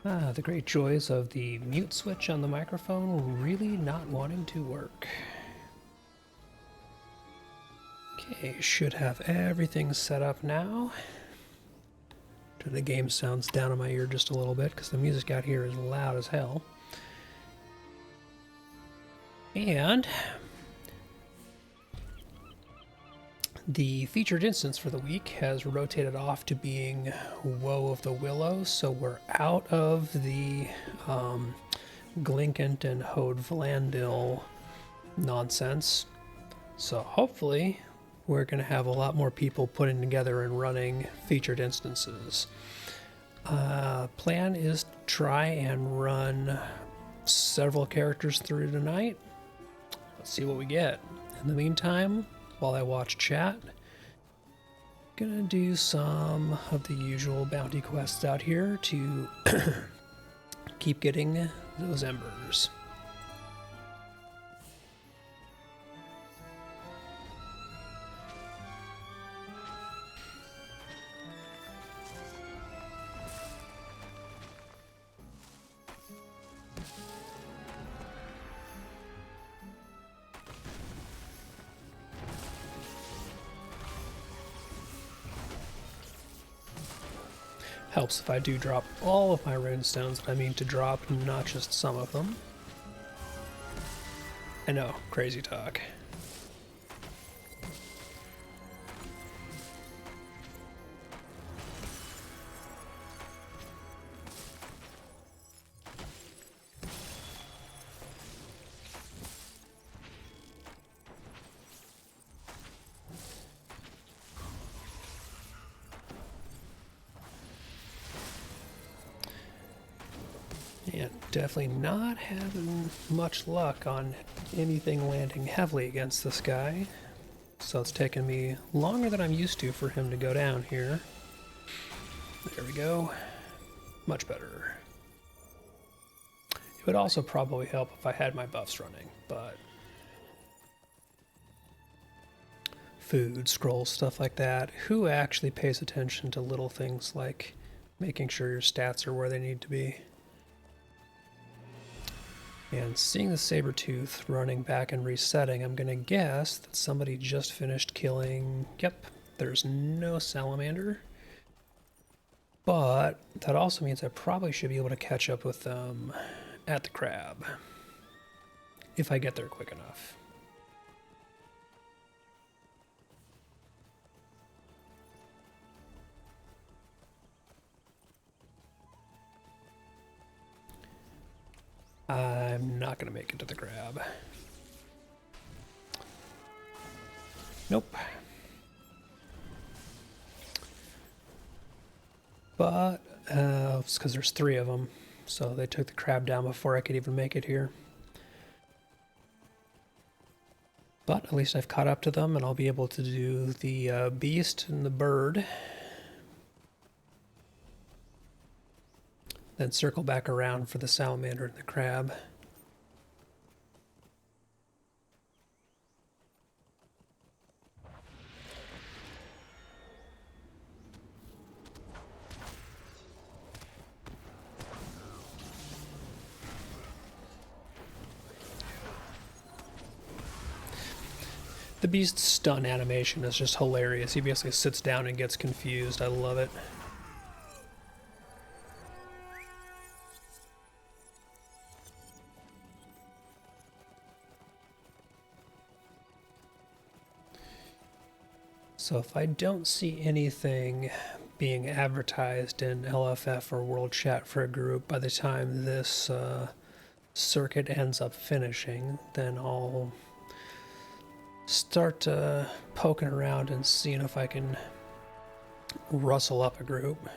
The great joys of the mute switch on the microphone really not wanting to work. Okay, should have everything set up now. The game sounds down in my ear just a little bit because the music out here is loud as hell. And the featured instance for the week has rotated off to being Woe of the Willows, so we're out of the Glinkant and Hode Vlandil nonsense. So hopefully we're going to have a lot more people putting together and running featured instances. Plan is to try and run several characters through tonight. Let's see what we get. In the meantime, while I watch chat, gonna do some of the usual bounty quests out here to keep getting those embers. Helps if I do drop all of my runestones that I mean to drop, not just some of them. I know, crazy talk. Yeah, definitely not having much luck on anything landing heavily against this guy. So it's taken me longer than I'm used to for him to go down here. There we go. Much better. It would also probably help if I had my buffs running, but food, scrolls, stuff like that. Who actually pays attention to little things like making sure your stats are where they need to be? And seeing the Sabertooth running back and resetting, I'm going to guess that somebody just finished killing... Yep, there's no salamander. But that also means I probably should be able to catch up with them at the crab. If I get there quick enough. I'm not going to make it to the crab. Nope. But, it's because there's 3 of them, so they took the crab down before I could even make it here. But at least I've caught up to them, and I'll be able to do the beast and the bird. Then circle back around for the salamander and the crab. The beast's stun animation is just hilarious. He basically sits down and gets confused. I love it. So if I don't see anything being advertised in LFF or World Chat for a group by the time this circuit ends up finishing, then I'll start poking around and seeing if I can rustle up a group.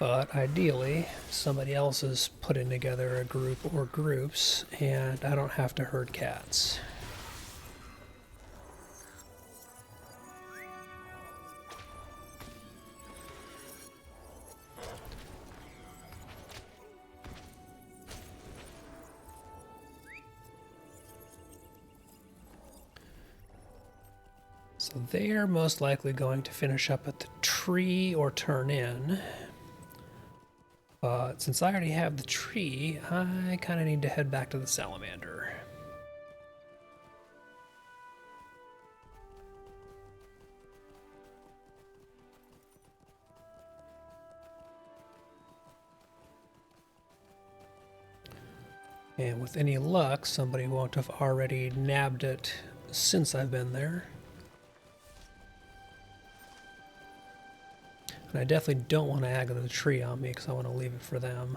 But ideally, somebody else is putting together a group or groups, and I don't have to herd cats. So they are most likely going to finish up at the tree or turn in. But since I already have the tree, I kind of need to head back to the salamander. And with any luck, somebody won't have already nabbed it since I've been there. And I definitely don't want to aggro the tree on me because I want to leave it for them.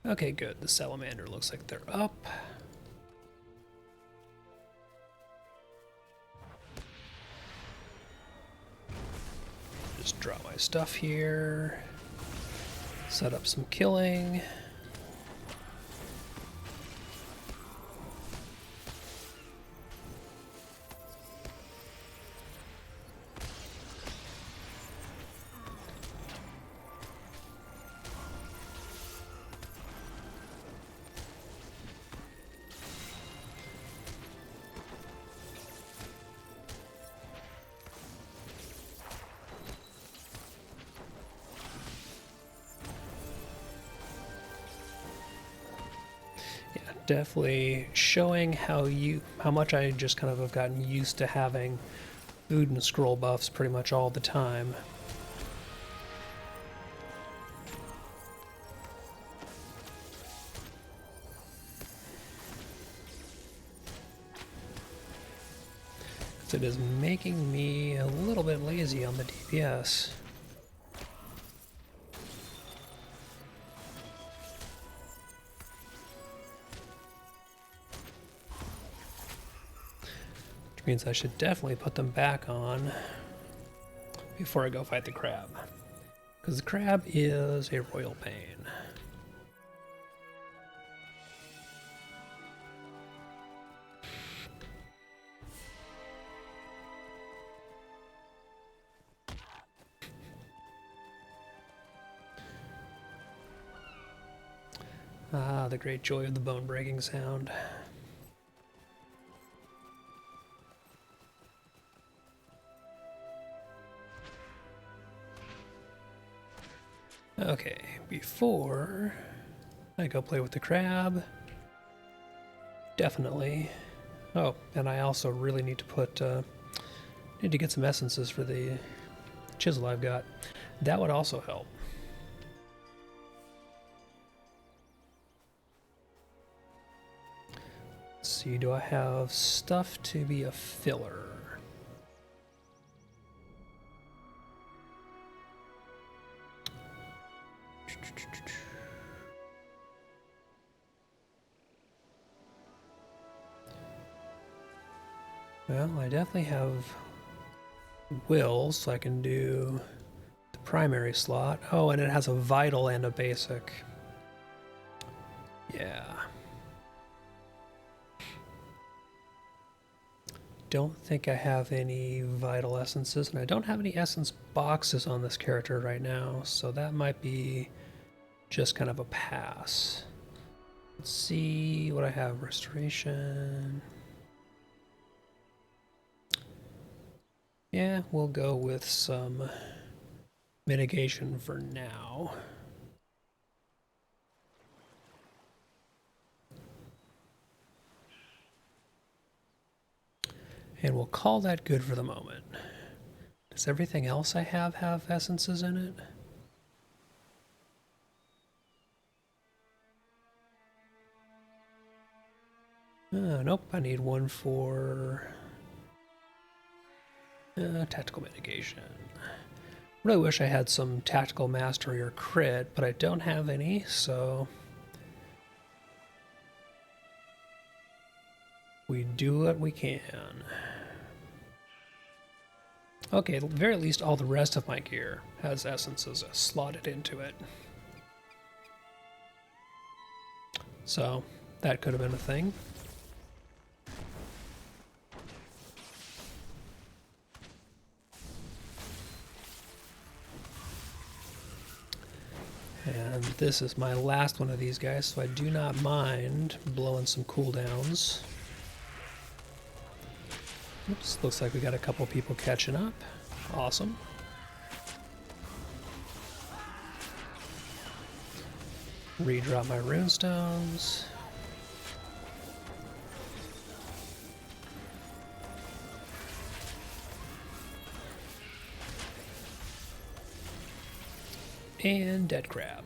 Okay, good. The salamander looks like they're up. Just drop my stuff here. Set up some killing. Definitely showing how much I just kind of have gotten used to having food and scroll buffs pretty much all the time. It is making me a little bit lazy on the DPS. Means I should definitely put them back on before I go fight the crab. Because the crab is a royal pain. Ah, the great joy of the bone-breaking sound. Okay, before I go play with the crab, definitely. Oh, and I also really need to put, need to get some essences for the chisel I've got. That would also help. Let's see, do I have stuff to be a filler? Well, I definitely have will, so I can do the primary slot. Oh, and it has a vital and a basic. Yeah. Don't think I have any vital essences, and I don't have any essence boxes on this character right now, so that might be just kind of a pass. Let's see what I have. Restoration. Yeah, we'll go with some mitigation for now. And we'll call that good for the moment. Does everything else I have essences in it? Nope, I need one for tactical mitigation. Really wish I had some tactical mastery or crit, but I don't have any, so we do what we can. Okay, at the very least all the rest of my gear has essences slotted into it. So that could have been a thing. And this is my last one of these guys, so I do not mind blowing some cooldowns. Oops, looks like we got a couple people catching up. Awesome. Redrop my runestones. And dead crab.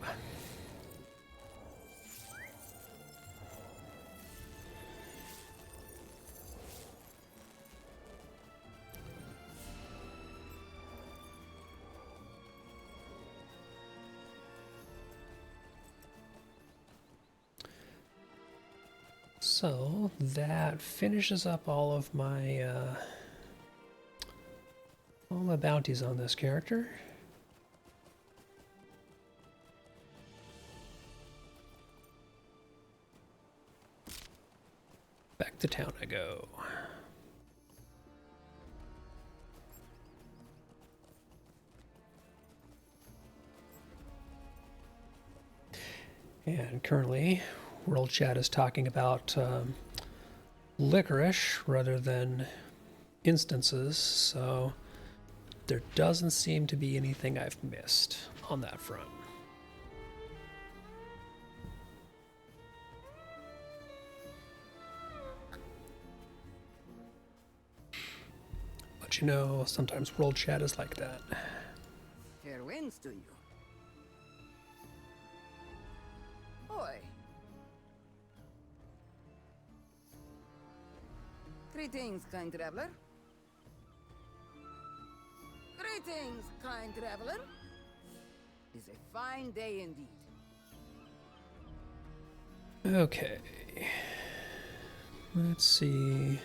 So that finishes up all my bounties on this character. Back to town I go. And currently, World Chat is talking about licorice rather than instances, so there doesn't seem to be anything I've missed on that front. But you know, sometimes World Chat is like that. Fair winds to you. Oi. Greetings, kind traveler. Greetings, kind traveler. It's a fine day indeed. Okay. Let's see.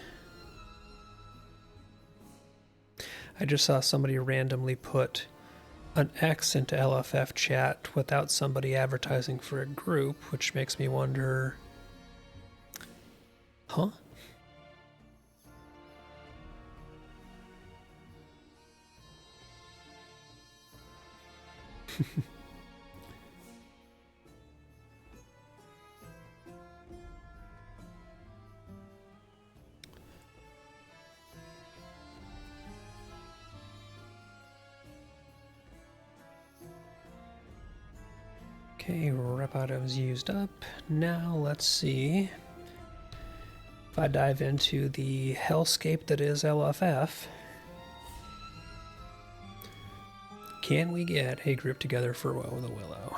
I just saw somebody randomly put an X into LFF chat without somebody advertising for a group, which makes me wonder... Huh? Okay, rep items used up. Now let's see if I dive into the hellscape that is LFF. Can we get a group together for Woe in the Willow?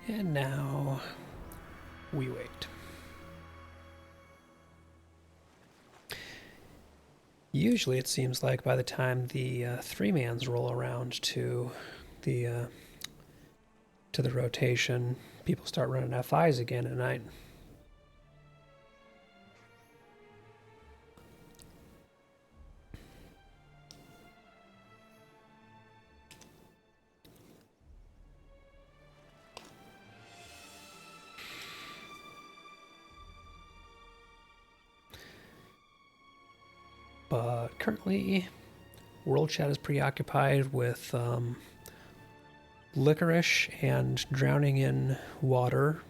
And now we wait. Usually it seems like by the time the three-mans roll around to the rotation, people start running FIs again at night. But currently, World Chat is preoccupied with licorice and drowning in water,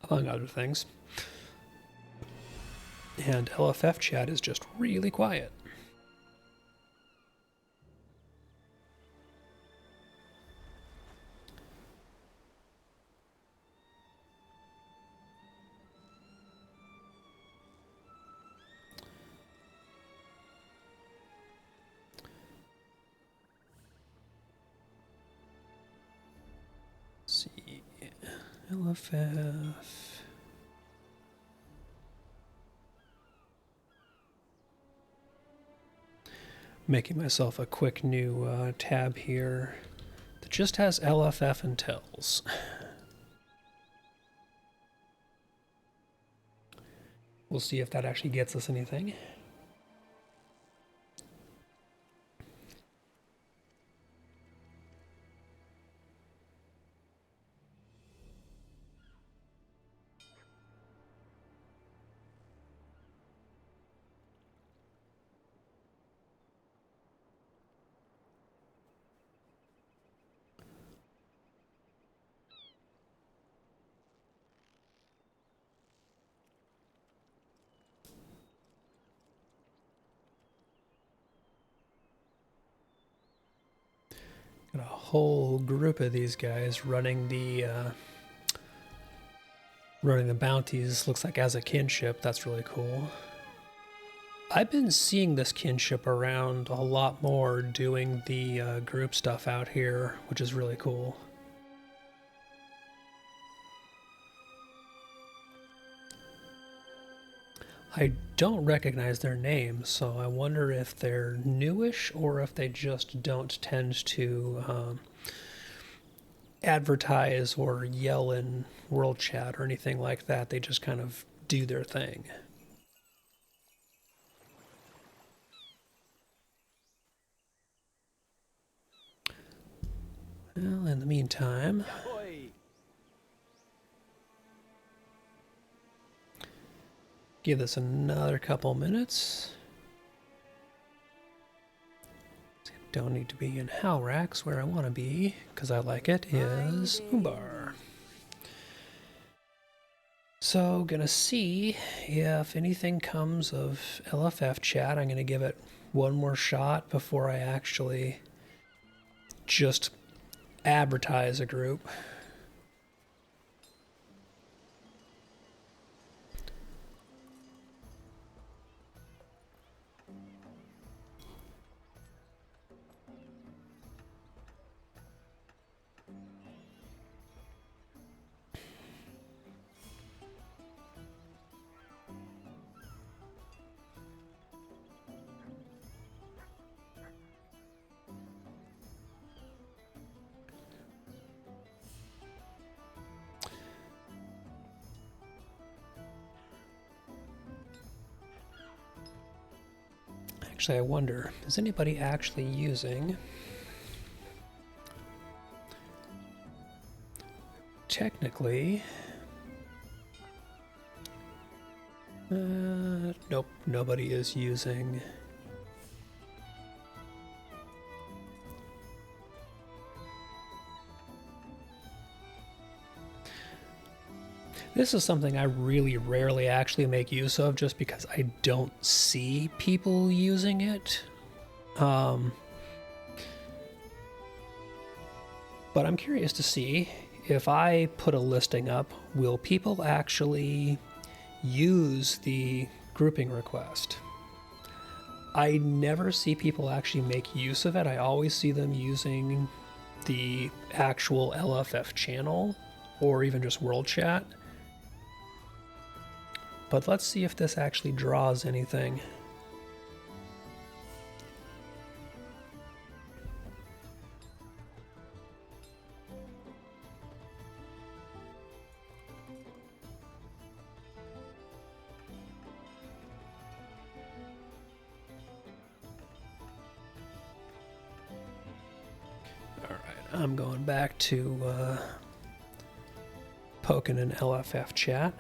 among other things. And LFF chat is just really quiet. Let's see, LFF. Making myself a quick new tab here that just has LFF and tells. We'll see if that actually gets us anything. Got a whole group of these guys running the bounties. Looks like as a kinship. That's really cool. I've been seeing this kinship around a lot more doing the group stuff out here, which is really cool. I don't recognize their names, so I wonder if they're newish or if they just don't tend to advertise or yell in world chat or anything like that. They just kind of do their thing. Well, in the meantime, give this another couple minutes. Don't need to be in Halrax. Where I want to be, because I like it, is Umbar. So, gonna see if anything comes of LFF chat. I'm gonna give it one more shot before I actually just advertise a group. Actually, I wonder, is anybody actually using... Technically... nope, nobody is using... This is something I really rarely actually make use of just because I don't see people using it. But I'm curious to see if I put a listing up, will people actually use the grouping request? I never see people actually make use of it. I always see them using the actual LFF channel or even just world chat. But let's see if this actually draws anything. All right, I'm going back to poking in LFF chat.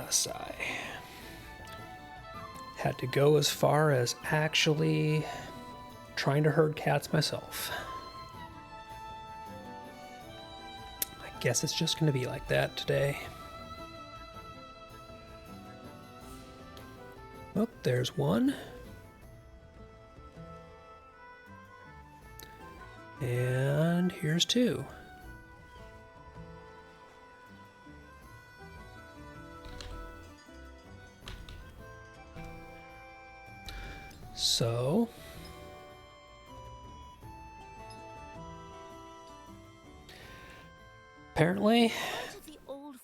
Sigh. Had to go as far as actually trying to herd cats myself. I guess it's just going to be like that today. Oh, there's one. And here's 2. So apparently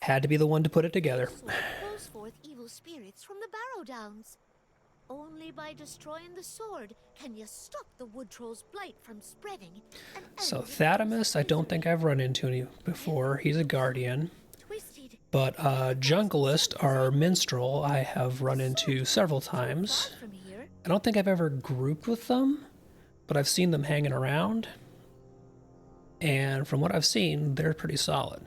had to be the one to put it together. Pulls forth evil spirits from the Barrow Downs. Only by destroying the sword can you stop the wood troll's blight from spreading. So Thadamus, I don't think I've run into any before. He's a guardian. But Junglist, our minstrel, I have run into several times. I don't think I've ever grouped with them, but I've seen them hanging around. And from what I've seen, they're pretty solid.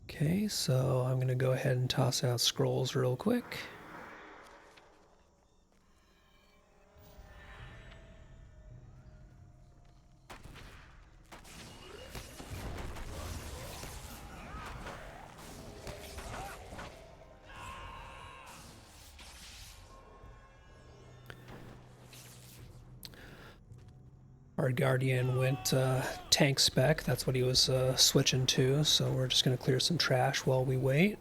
Okay, so I'm going to go ahead and toss out scrolls real quick. Our Guardian went tank spec, that's what he was switching to, so we're just going to clear some trash while we wait.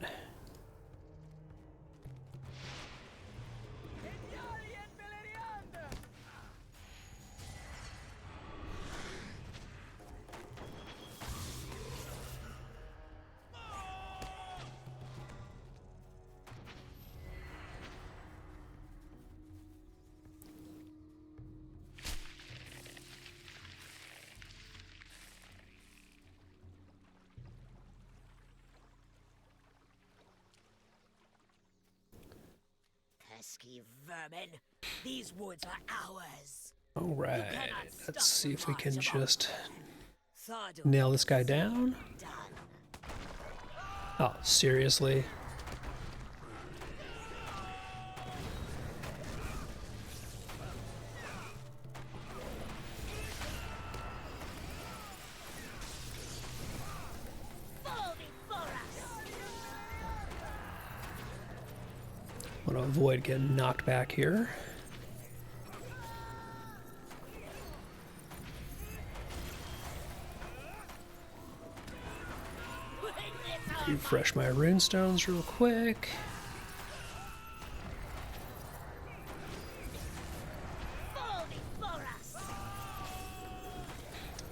Pesky vermin. These woods are ours. Alright, let's see if we can just nail this guy down. Oh, seriously? I want to avoid getting knocked back here. Refresh my runestones real quick.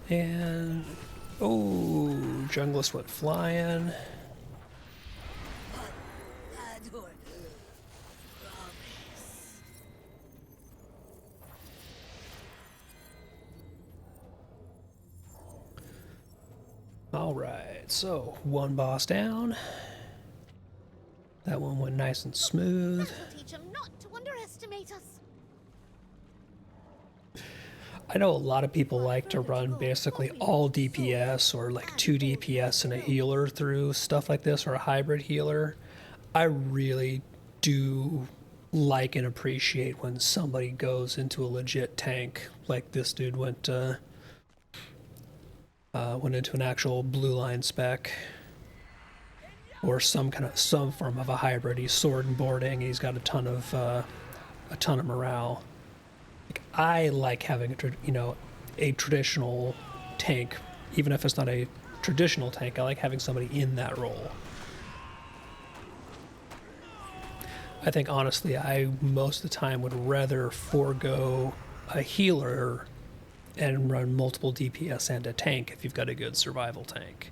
And oh, Junglist went flying. Alright, so one boss down. That one went nice and smooth. Teach him not to underestimate us. I know a lot of people like to run basically all DPS or like 2 DPS and a healer through stuff like this, or a hybrid healer. I really do like and appreciate when somebody goes into a legit tank like this dude went into an actual blue line spec, or some form of a hybrid. He's sword and boarding. He's got a ton of morale. Like, I like having a traditional tank, even if it's not a traditional tank. I like having somebody in that role. I think honestly, I most of the time would rather forego a healer and run multiple DPS and a tank if you've got a good survival tank.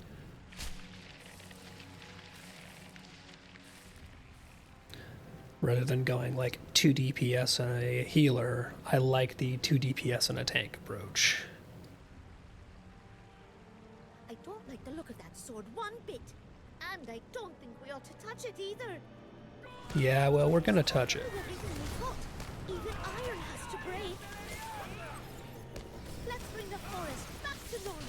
Rather than going like 2 DPS and a healer, I like the 2 DPS and a tank approach. I don't like the look of that sword one bit. And I don't think we ought to touch it either. Yeah, well, we're gonna touch it. Even iron has to break. Let's bring the forest back to normal.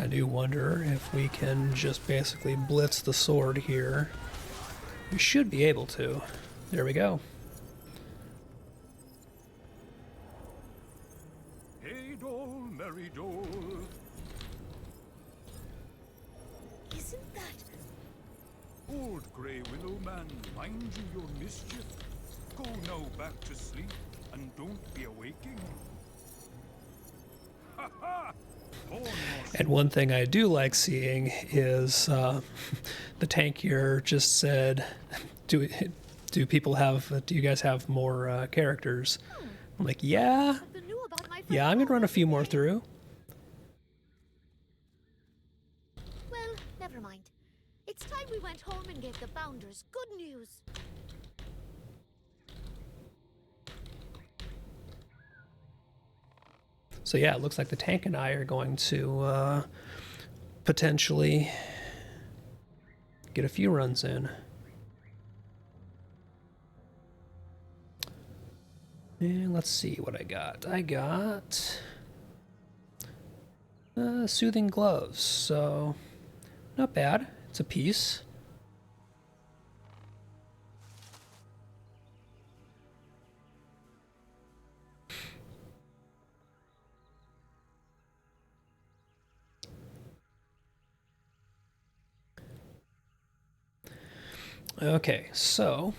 I do wonder if we can just basically blitz the sword here. We should be able to. There we go. Hey, doll, merry doll. Isn't that... Old Grey Willow Man, mind you your mischief. Go now back to sleep, and don't be awaking. Ha ha! And one thing I do like seeing is the tank here just said, do people have, do you guys have more characters? I'm like, yeah, something new about my friend yeah, I'm going to run a few more Paul. through. Well, never mind. It's time we went home and gave the Bounders good news. So yeah, it looks like the tank and I are going to potentially get a few runs in. And let's see what I got. I got soothing gloves, so not bad. It's a piece. Okay, so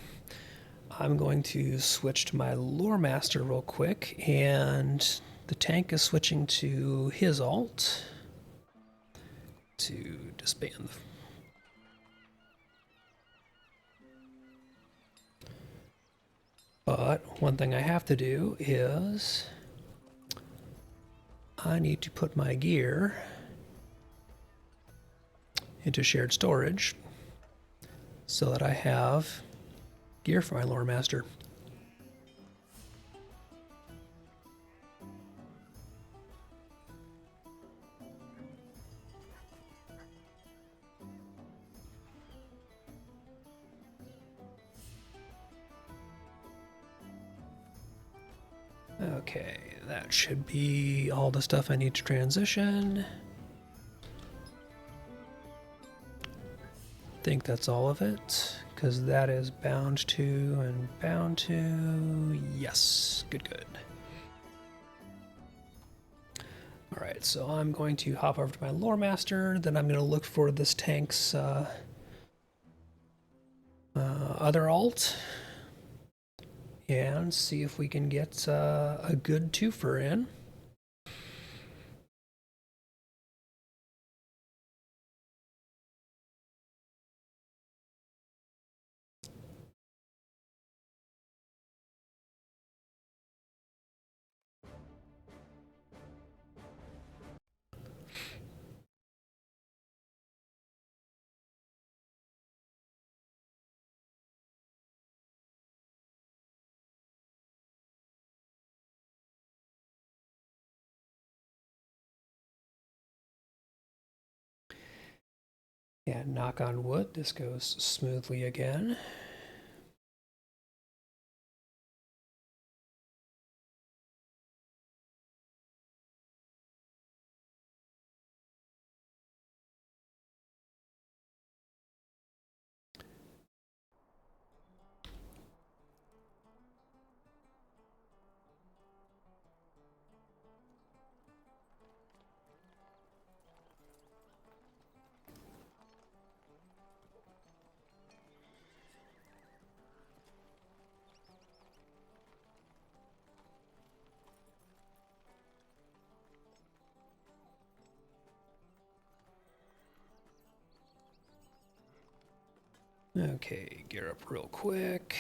I'm going to switch to my Lore Master real quick, and the tank is switching to his alt to disband. But one thing I have to do is I need to put my gear into shared storage so that I have gear for my Lore Master. Okay, that should be all the stuff I need to transition. I think that's all of it, because that is bound to and bound to. Yes, good, good. All right, so I'm going to hop over to my Lore Master, then I'm going to look for this tank's other alt and see if we can get a good twofer in. And knock on wood, this goes smoothly again. Okay, gear up real quick.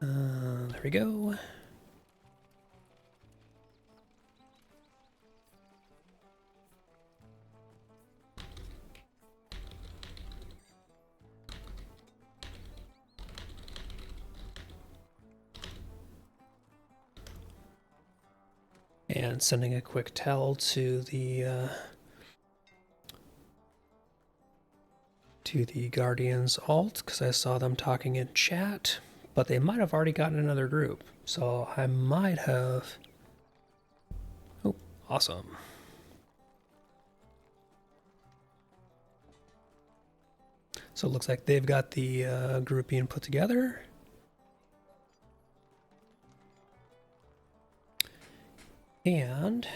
There we go. And sending a quick tell to the to the Guardians alt because I saw them talking in chat, but they might have already gotten another group. So I might have... Oh, awesome. So it looks like they've got the group being put together. And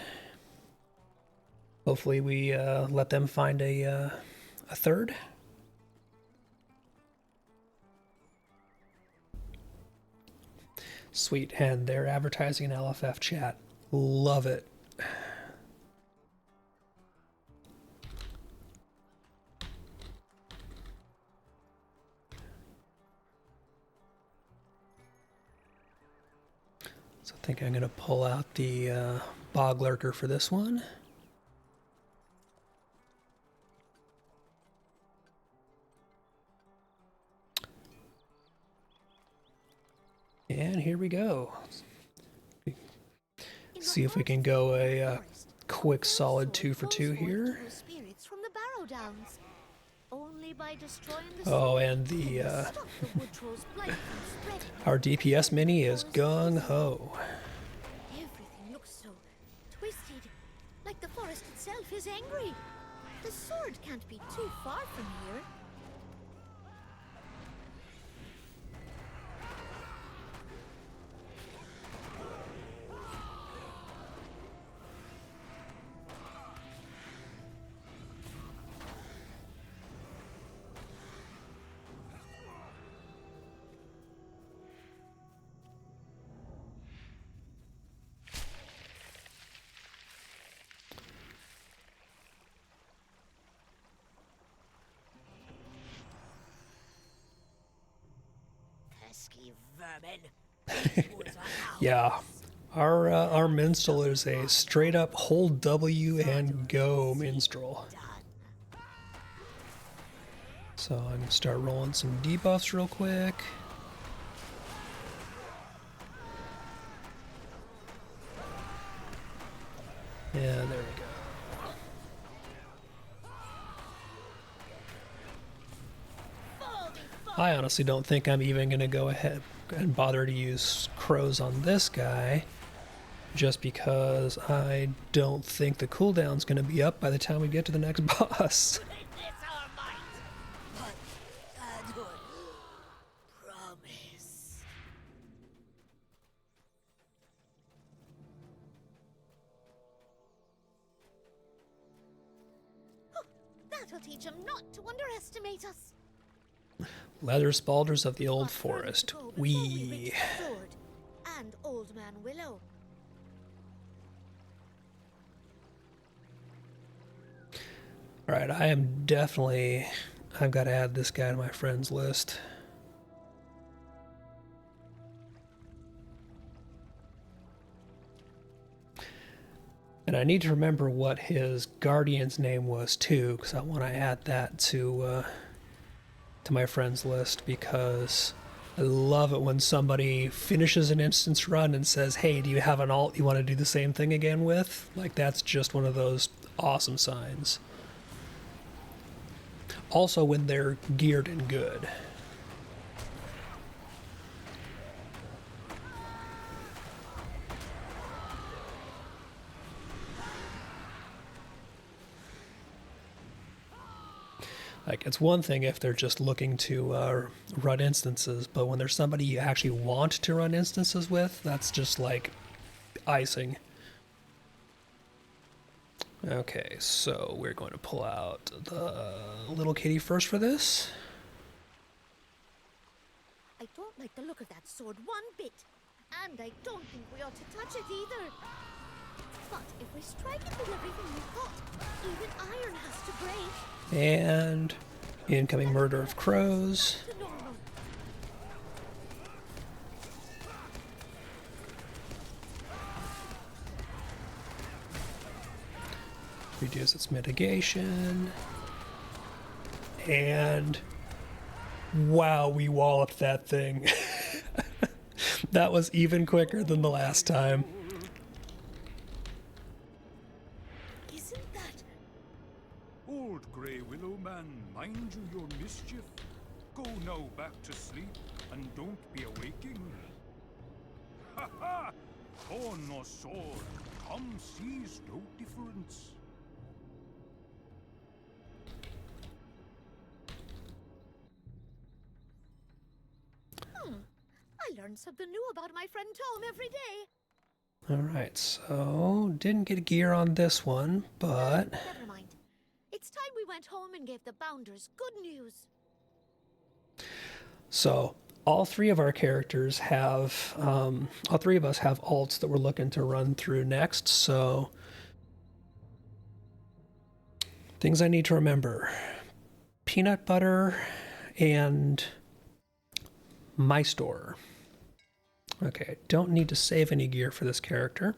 hopefully we let them find a third. Sweet, and they're advertising in LFF chat. Love it. So I think I'm going to pull out the Bog Lurker for this one. And here we go. See if we can go a quick solid 2 for 2 here. Oh, and the our DPS mini is gung ho. Everything looks so twisted, like the forest itself is angry. The sword can't be too far from here. Pesky vermin. Woods are Yeah, our minstrel is a straight up hold W and go minstrel. So I'm gonna start rolling some debuffs real quick. Yeah, there we go. I honestly don't think I'm even going to go ahead and bother to use crows on this guy, just because I don't think the cooldown's going to be up by the time we get to the next boss. It's our might. But good. Promise. That'll teach him not to underestimate us. Leather Spalders of the Old But further to Forest. go before we Wee. reach the sword and Old Man Willow. Alright, I am definitely... I've got to add this guy to my friends list. And I need to remember what his guardian's name was too, because I want to add that to my friends list, because I love it when somebody finishes an instance run and says, hey, do you have an alt you want to do the same thing again with? Like, that's just one of those awesome signs. Also when they're geared and good. Like, it's one thing if they're just looking to run instances, but when there's somebody you actually want to run instances with, that's just like icing. Okay, so we're going to pull out the little kitty first for this. I don't like the look of that sword one bit. And I don't think we ought to touch it either. But if we strike it with everything we've got, even iron has to break. And incoming murder of crows. To normal. Reduce its mitigation. And wow, we walloped that thing. That was even quicker than the last time. Isn't that... Old Grey Willow Man, mind you your mischief. Go now back to sleep and don't be awaking. Ha ha! Thorn nor sword, come sees no difference. I learn something new about my friend Tom every day. Alright, so didn't get gear on this one, but Never mind. It's time we went home and gave the Bounders good news. so all three of our characters have, all three of us have alts that we're looking to run through next, so things I need to remember. Peanut butter and my store. Okay, don't need to save any gear for this character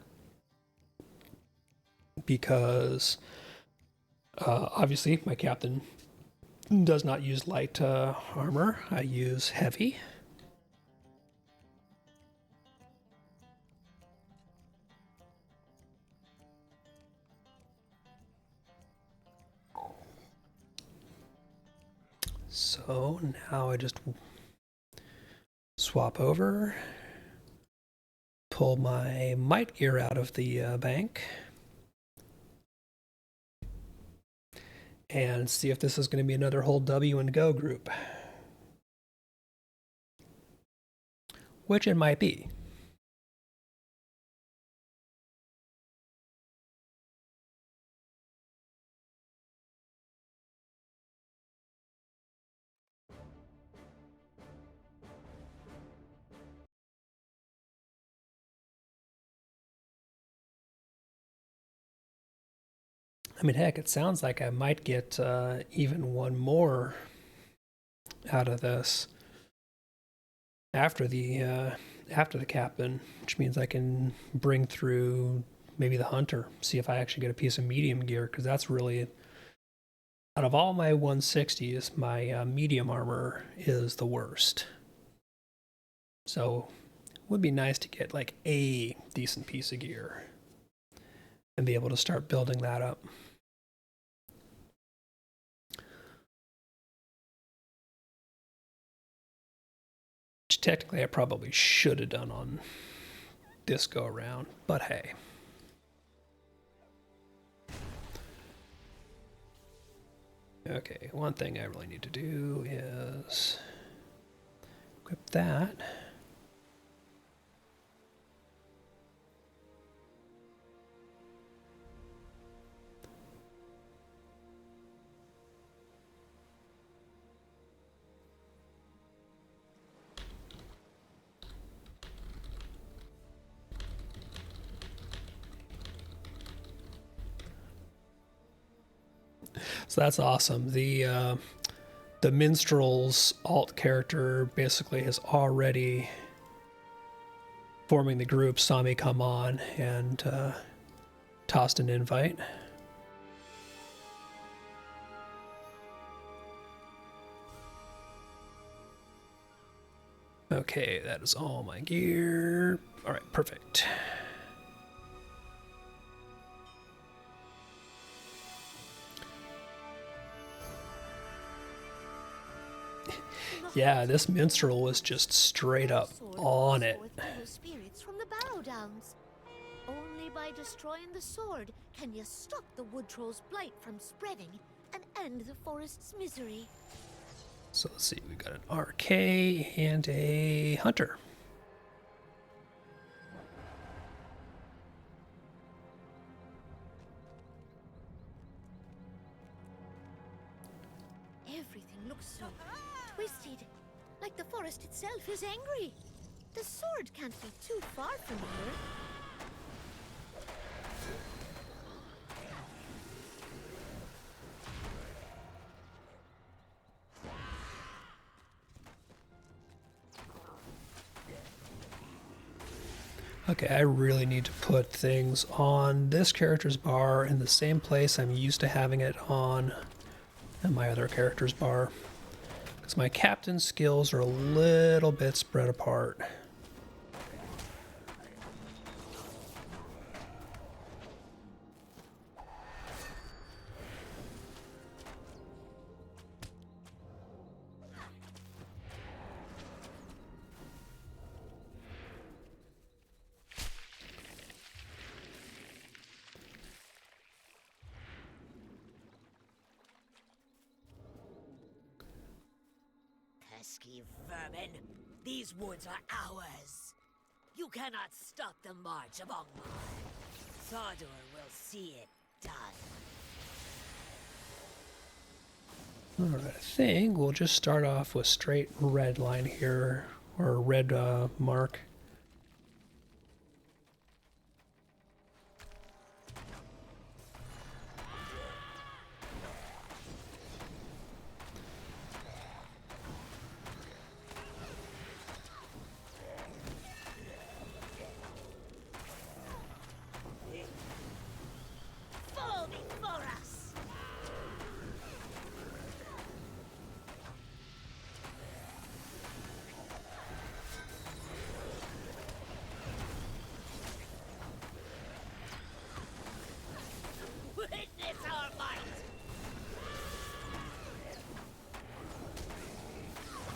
because obviously my captain does not use light armor. I use heavy. So now I just swap over, pull my might gear out of the bank, and see if this is going to be another whole W and go group. Which it might be. I mean, heck, it sounds like I might get even one more out of this after the captain, which means I can bring through maybe the hunter, see if I actually get a piece of medium gear, because that's really, out of all my 160s, my medium armor is the worst. So it would be nice to get like a decent piece of gear and be able to start building that up. Which technically I probably should have done on this go around, but hey. Okay, one thing I really need to do is equip that. So that's awesome. The minstrel's alt character basically has already forming the group, saw me come on and tossed an invite. Okay, that is all my gear. All right, perfect. Yeah, this minstrel was just straight up on it. Spirits from the Barrow Downs. Only by destroying the sword can you stop the wood troll's blight from spreading and end the forest's misery. So let's see, we got an RK and a hunter. Everything looks so twisted, like the forest itself is angry. The sword can't be too far from here. Okay, I really need to put things on this character's bar in the same place I'm used to having it on in my other character's bar. Because my captain skills are a little bit spread apart. pesky vermin. These woods are ours. You cannot stop the march of Ongmar. Thordor will see it done. Alright, I think we'll just start off with straight red line here, or red mark. Fall before us! Witness our might!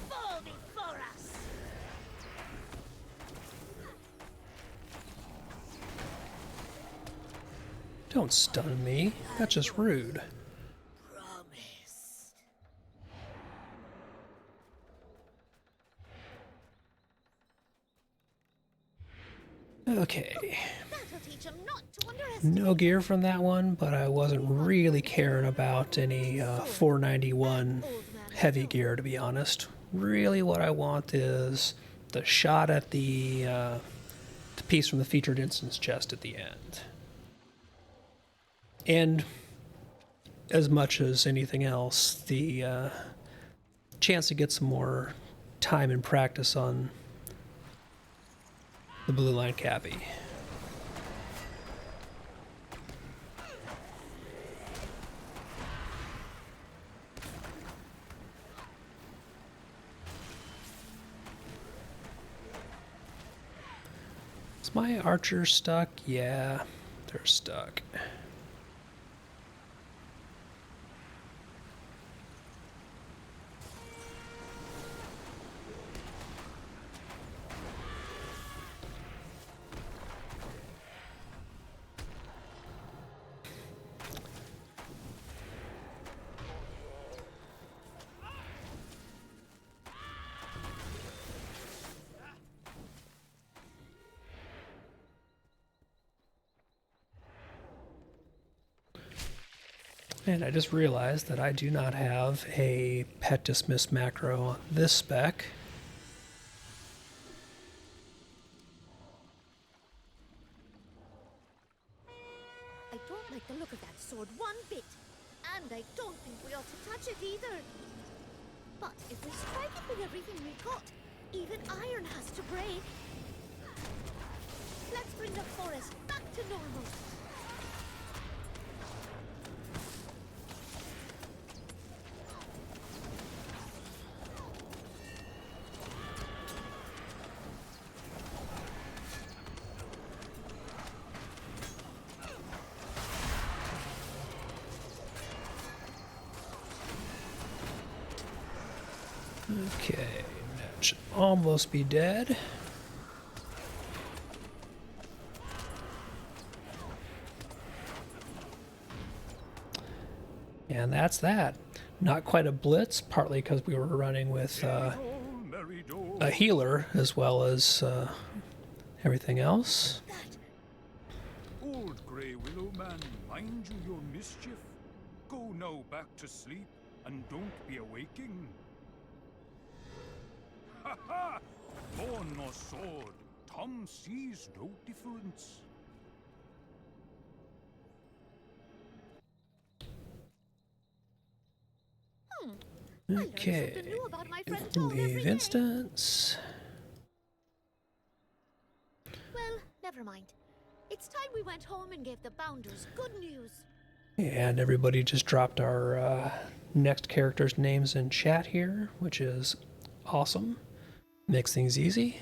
Fall before us! Don't stun me. That's just rude. Promised. Okay. That'll teach him not to underestimate. No gear from that one, but I wasn't really caring about any 491 heavy gear, to be honest. Really what I want is the shot at the piece from the featured instance chest at the end. And as much as anything else, the chance to get some more time and practice on the blue line cappy. Is my archer stuck? Yeah, they're stuck. And I just realized that I do not have a pet dismiss macro on this spec. I don't like the look of that sword one bit. And I don't think we ought to touch it either. But if we strike it with everything we got, even iron has to break. Let's bring the forest back to normal. Okay, that should almost be dead. And that's that. Not quite a blitz, partly because we were running with a healer as well as everything else. Old Grey Willow Man, mind you your mischief. Go now back to sleep, and don't be awaking. Ha ha! Thorn nor sword, Tom sees no difference. Okay, Something new about my friend Tom leave every day. instance. Well, never mind. It's time we went home and gave the Bounders good news. And everybody just dropped our next characters' names in chat here, which is awesome. Makes things easy.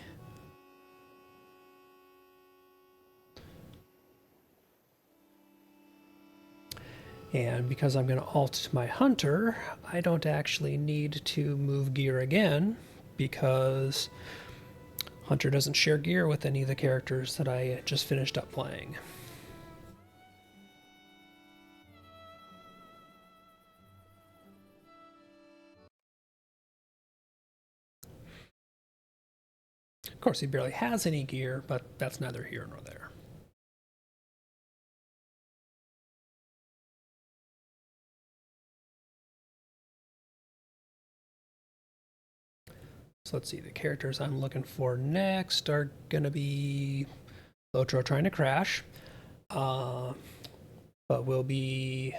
And because I'm going to alt my hunter, I don't actually need to move gear again because hunter doesn't share gear with any of the characters that I just finished up playing. Of course, he barely has any gear, but that's neither here nor there. So let's see, the characters I'm looking for next are going to be Lotro trying to crash, but will be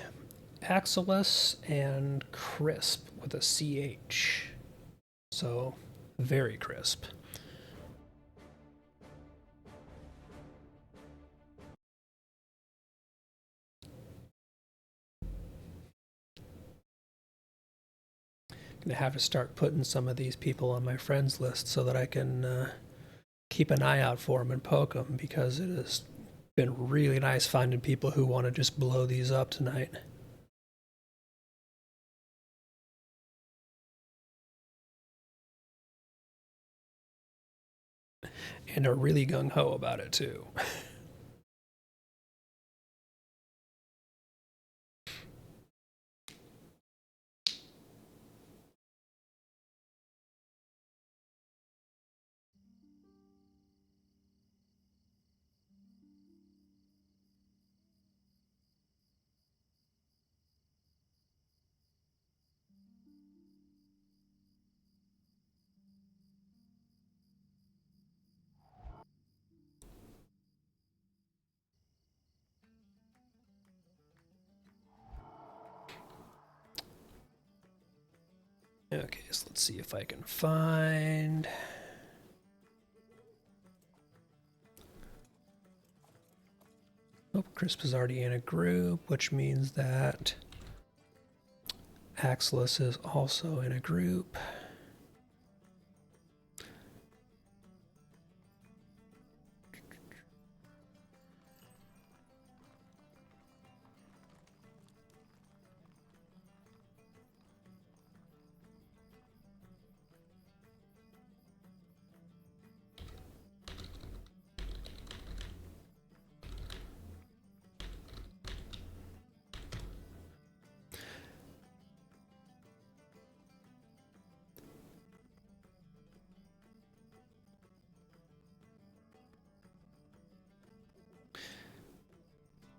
Axilus and Crisp with a CH. So, very crisp. Gonna have to start putting some of these people on my friends list so that I can keep an eye out for them and poke them, because it has been really nice finding people who want to just blow these up tonight. And are really gung-ho about it too. Okay, so let's see if I can find... Oh, Crisp is already in a group, which means that Axilus is also in a group.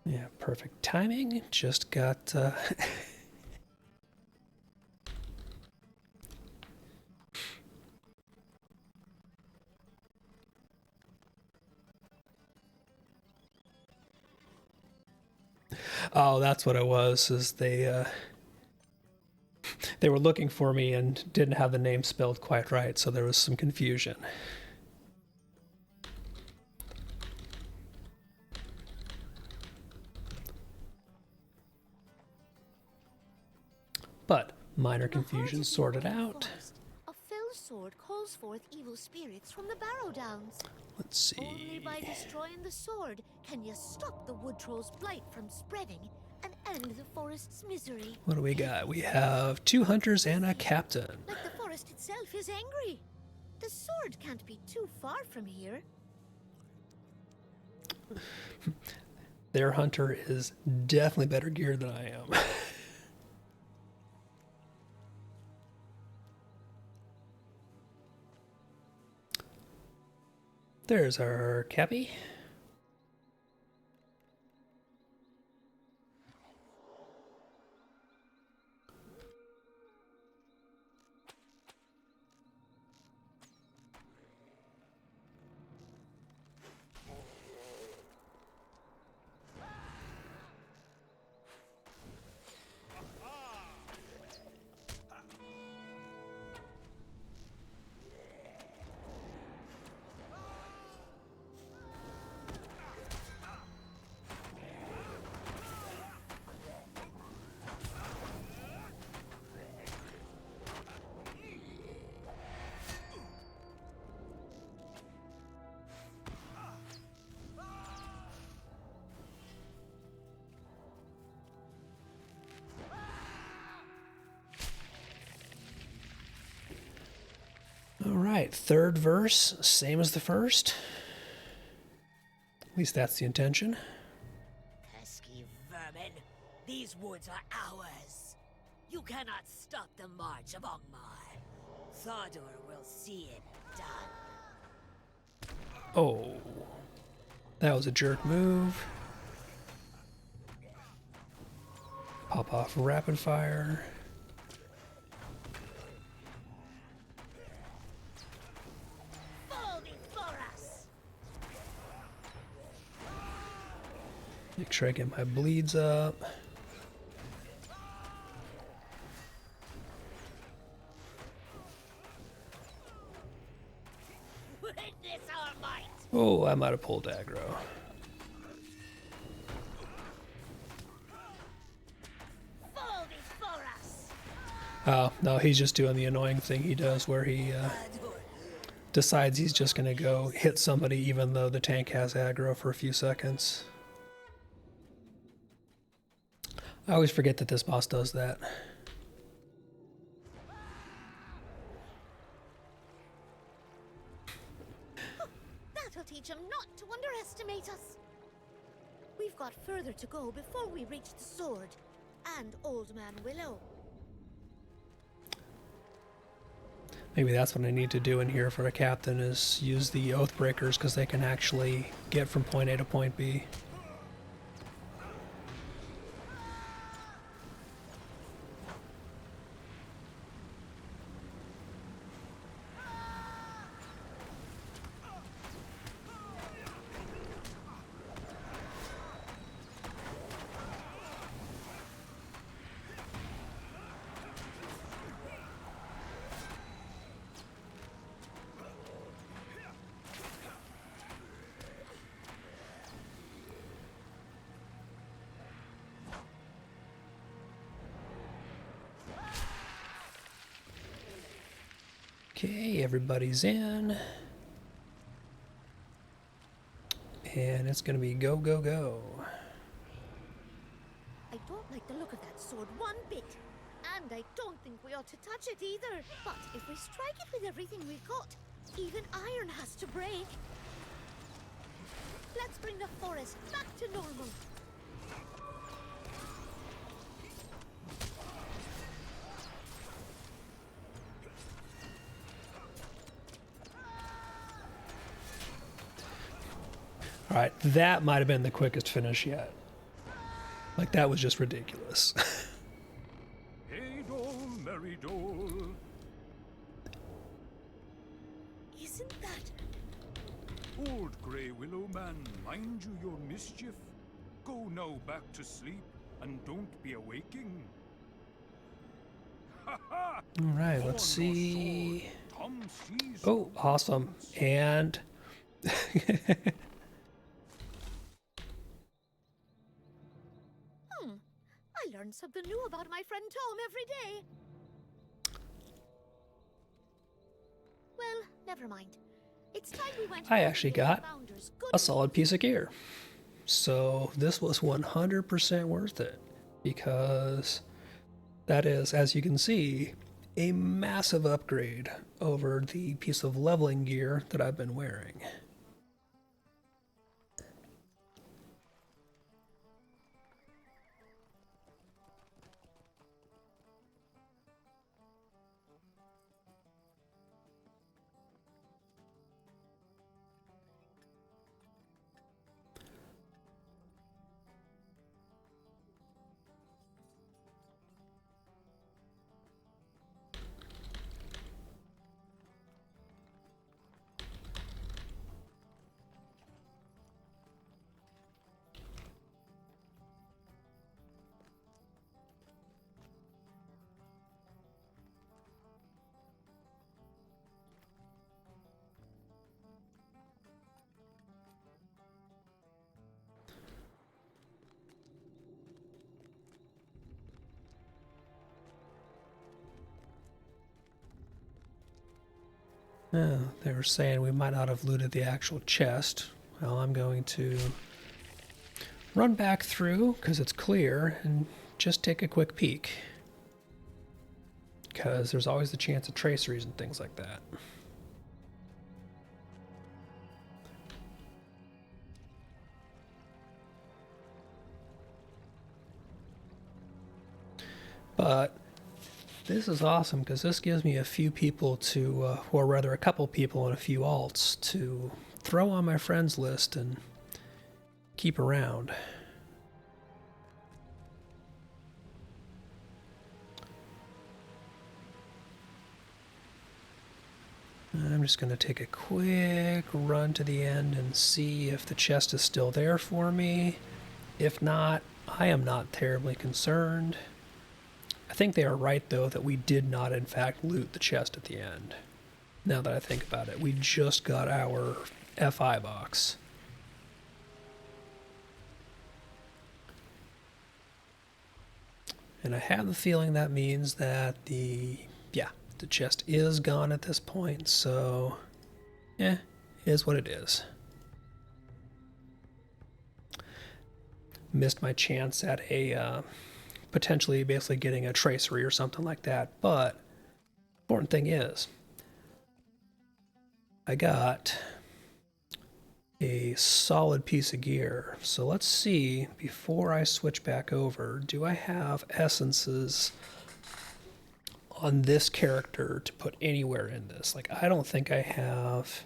Yeah, perfect timing. Just got... Oh, that's what it was, is they were looking for me and didn't have the name spelled quite right, so there was some confusion. But minor confusion sorted out. A fell sword calls forth evil spirits from the Barrow Downs. Let's see. Only by destroying the sword can you stop the wood troll's blight from spreading and end the forest's misery. What do we got? We have 2 hunters and a captain. Like the forest itself is angry. The sword can't be too far from here. Their hunter is definitely better geared than I am. There's our Cappy. All right, third verse, same as the first. At least that's the intention. Pesky vermin! These woods are ours! You cannot stop the march of Ongmar. Thardur will see it done. Oh, that was a jerk move. Pop off rapid fire. Fall before us. Make sure I get my bleeds up. Witness our might. Oh, I might have pulled aggro. Fall before us. Oh, no, he's just doing the annoying thing he does where he decides he's just going to go hit somebody even though the tank has aggro for a few seconds. I always forget that this boss does that. That'll teach him not to underestimate us. We've got further to go before we reach the sword and Old Man Willow. Maybe that's what I need to do in here for a captain is use the Oathbreakers because they can actually get from point A to point B. Okay, everybody's in. And it's gonna be go, go, go. I don't like the look of that sword one bit. And I don't think we ought to touch it either. But if we strike it with everything we've got, even iron has to break. Let's bring the forest back to normal. All right, that might have been the quickest finish yet. Like, that was just ridiculous. Hey, dole, merry dole. Isn't that... Old grey willow man, mind you your mischief. Go now back to sleep, and don't be awaking. Ha ha! All right, let's see. Tom sees. Oh, awesome. And I learn something new about my friend Tom every day. Well, never mind. It's time we went. I actually got a solid piece of gear. So this was 100% worth it because that is, as you can see, a massive upgrade over the piece of leveling gear that I've been wearing. Oh, they were saying we might not have looted the actual chest. Well, I'm going to run back through because it's clear and just take a quick peek. Because there's always the chance of traceries and things like that. But this is awesome because this gives me a few people to, or rather a couple people and a few alts to throw on my friends list and keep around. I'm just going to take a quick run to the end and see if the chest is still there for me. If not, I am not terribly concerned. I think they are right, though, that we did not, in fact, loot the chest at the end. Now that I think about it, we just got our FI box. And I have the feeling that means that the chest is gone at this point, so it is what it is. Missed my chance at a potentially basically getting a tracery or something like that, but important thing is I got a solid piece of gear. So let's see, before I switch back over, do I have essences on this character to put anywhere in this? Like, I don't think I have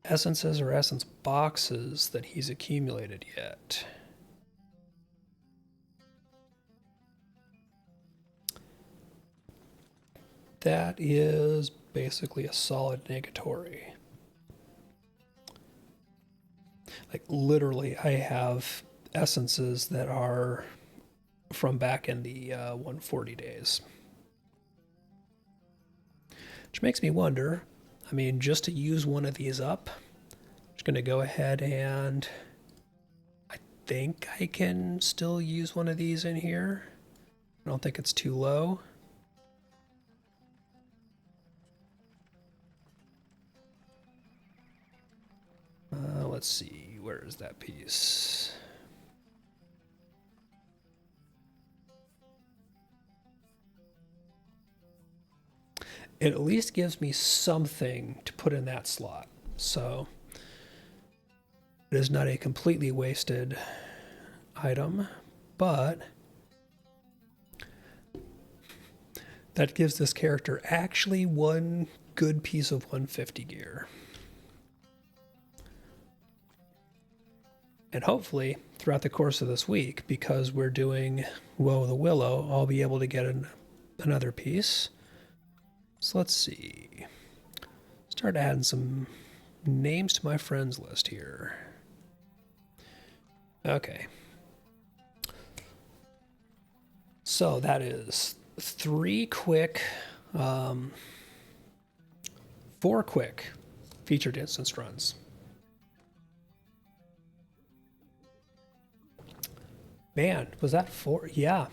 essences or essence boxes that he's accumulated yet. That is basically a solid negatory. Like, literally, I have essences that are from back in the 140 days. Which makes me wonder, I mean, just to use one of these up, I'm just going to go ahead and I think I can still use one of these in here. I don't think it's too low. Let's see, where is that piece? It at least gives me something to put in that slot. So it is not a completely wasted item, but that gives this character actually one good piece of 150 gear. And hopefully, throughout the course of this week, because we're doing Woe of the Willow, I'll be able to get another piece. So let's see. Start adding some names to my friends list here. Okay. So that is 4 quick featured instance runs. Man, was that 4? Yeah,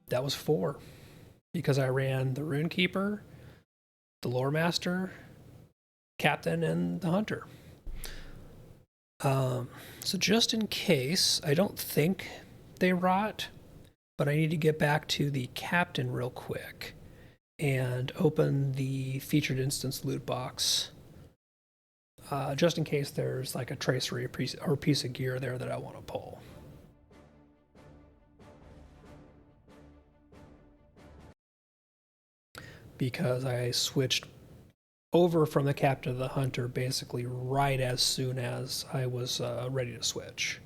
that was 4. Because I ran the Runekeeper, the Lore Master, Captain, and the Hunter. So just in case, I don't think they rot, but I need to get back to the Captain real quick and open the featured instance loot box. Just in case there's like a tracery or piece of gear there that I want to pull. Because I switched over from the Captain to the Hunter basically right as soon as I was ready to switch.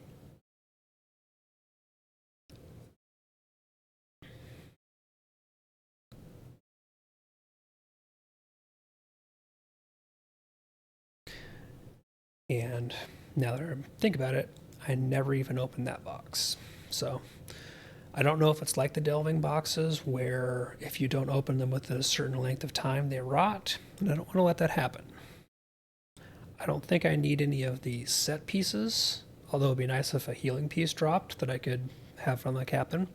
And now that I think about it, I never even opened that box. So I don't know if it's like the delving boxes where if you don't open them within a certain length of time, they rot, and I don't want to let that happen. I don't think I need any of the set pieces, although it'd be nice if a healing piece dropped that I could have from the Captain.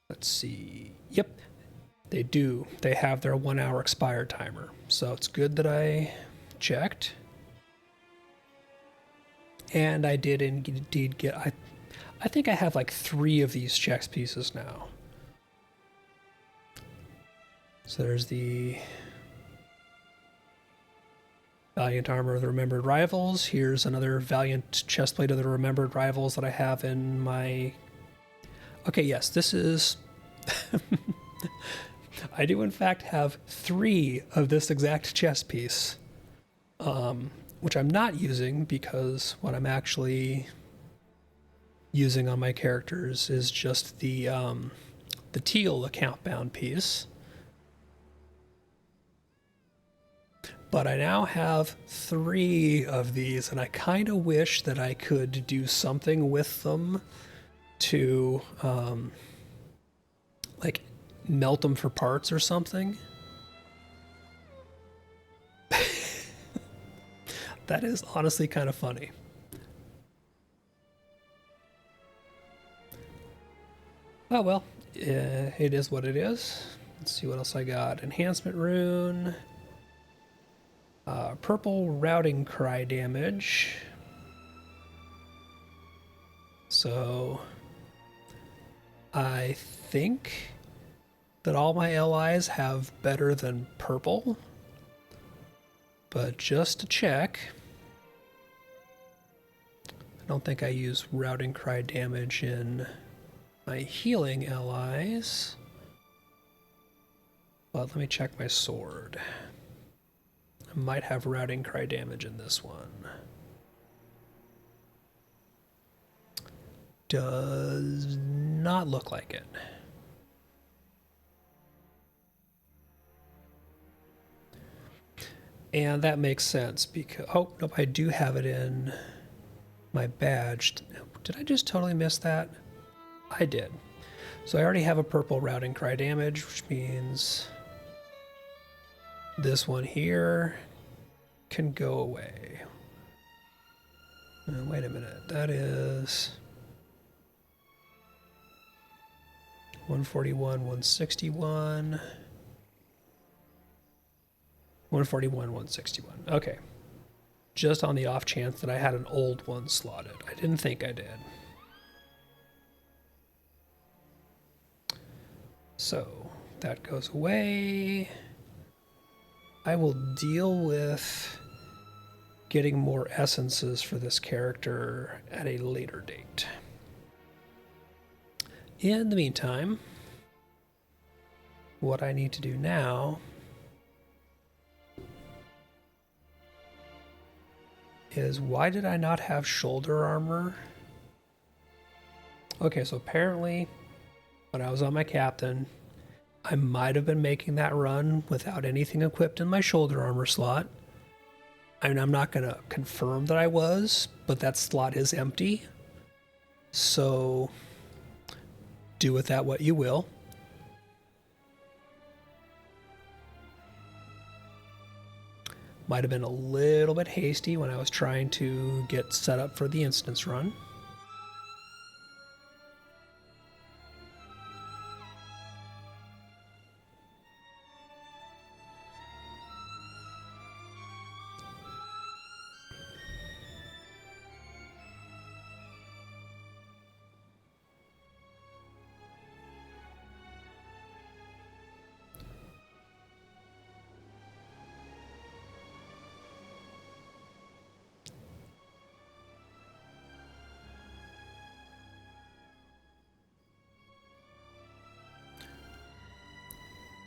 Let's see. Yep, they do. They have their 1 hour expire timer, so it's good that I checked. And I did indeed get, I think I have like 3 of these checks pieces now. So there's the Valiant Armor of the Remembered Rivals. Here's another Valiant Chestplate of the Remembered Rivals that I have in my... Okay, yes, this is... I do in fact have 3 of this exact chess piece, which I'm not using because what I'm actually using on my characters is just the teal account bound piece. But I now have 3 of these, and I kind of wish that I could do something with them to like melt them for parts or something. That is honestly kind of funny. Oh well, it is what it is. Let's see what else I got. Enhancement rune. Purple routing cry damage. So I think that all my allies have better than purple. But just to check, I don't think I use routing cry damage in my healing allies. But let me check my sword. I might have routing cry damage in this one. Does not look like it. And that makes sense because, oh, nope, I do have it in my badge. Did I just totally miss that? I did. So I already have a purple routing cry damage, which means this one here can go away. Wait a minute, that is 141, 161. 141, 161. Okay. Just on the off chance that I had an old one slotted. I didn't think I did. So that goes away. I will deal with getting more essences for this character at a later date. In the meantime, what I need to do now is, why did I not have shoulder armor? Okay, so apparently when I was on my captain, I might have been making that run without anything equipped in my shoulder armor slot. I mean, I'm not going to confirm that I was, but that slot is empty. So do with that what you will. Might have been a little bit hasty when I was trying to get set up for the instance run.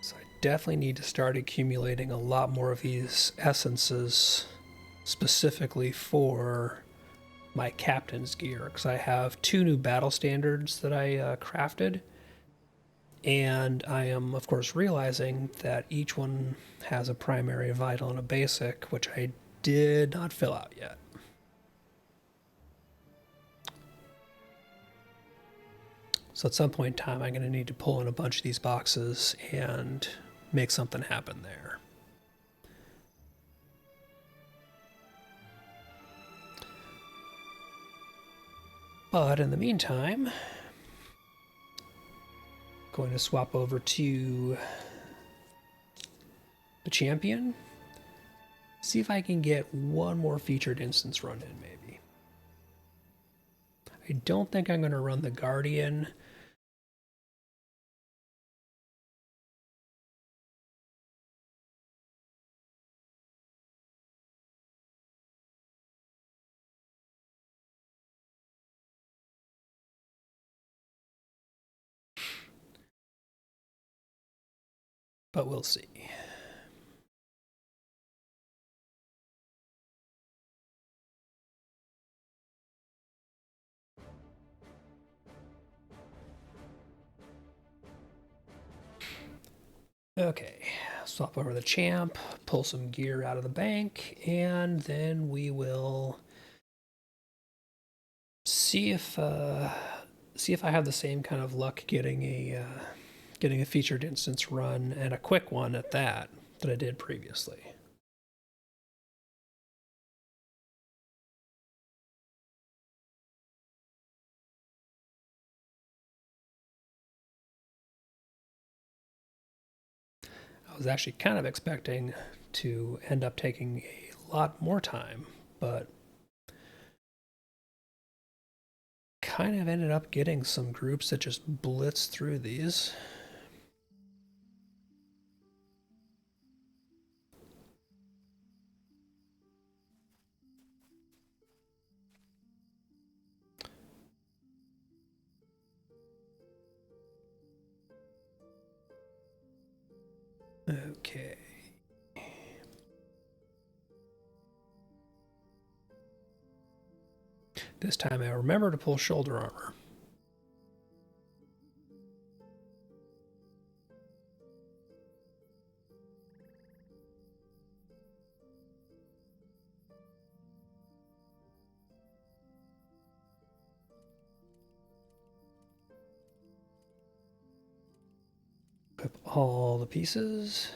So I definitely need to start accumulating a lot more of these essences specifically for my captain's gear, because I have 2 new battle standards that I crafted, and I am of course realizing that each one has a primary, a vital, and a basic, which I did not fill out yet. So at some point in time, I'm going to need to pull in a bunch of these boxes and make something happen there. But in the meantime, I'm going to swap over to the champion. See if I can get one more featured instance run in, maybe. I don't think I'm going to run the Guardian. but we'll see. Okay, swap over the champ, pull some gear out of the bank, and then we will see if I have the same kind of luck getting a featured instance run, and a quick one at that I did previously. I was actually kind of expecting to end up taking a lot more time, but kind of ended up getting some groups that just blitz through these. Okay. This time I remember to pull shoulder armor. Equip all the pieces.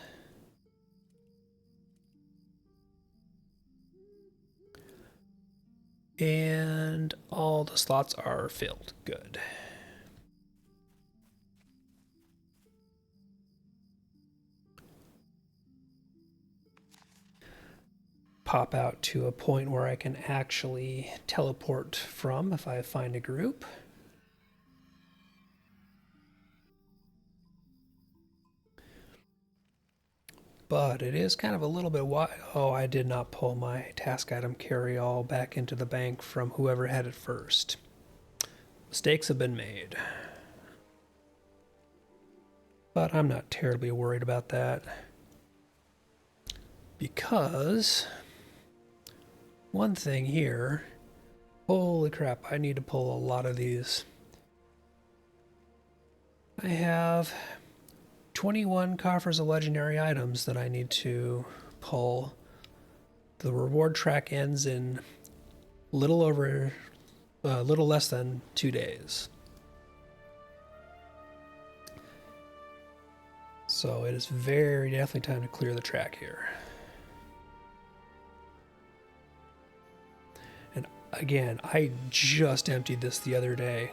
And all the slots are filled. Good. Pop out to a point where I can actually teleport from if I find a group. But it is kind of a little bit wide. Oh, I did not pull my task item carry-all back into the bank from whoever had it first. Mistakes have been made. But I'm not terribly worried about that. Because one thing here, holy crap, I need to pull a lot of these. I have 21 coffers of legendary items that I need to pull. The reward track ends in little less than 2 days. So it is very definitely time to clear the track here. And again, I just emptied this the other day.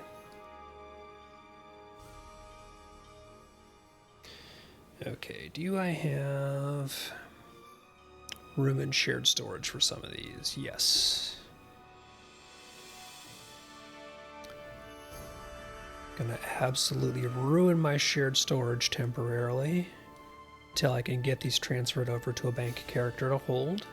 Okay, do I have room in shared storage for some of these? Yes. Gonna absolutely ruin my shared storage temporarily till I can get these transferred over to a bank character to hold.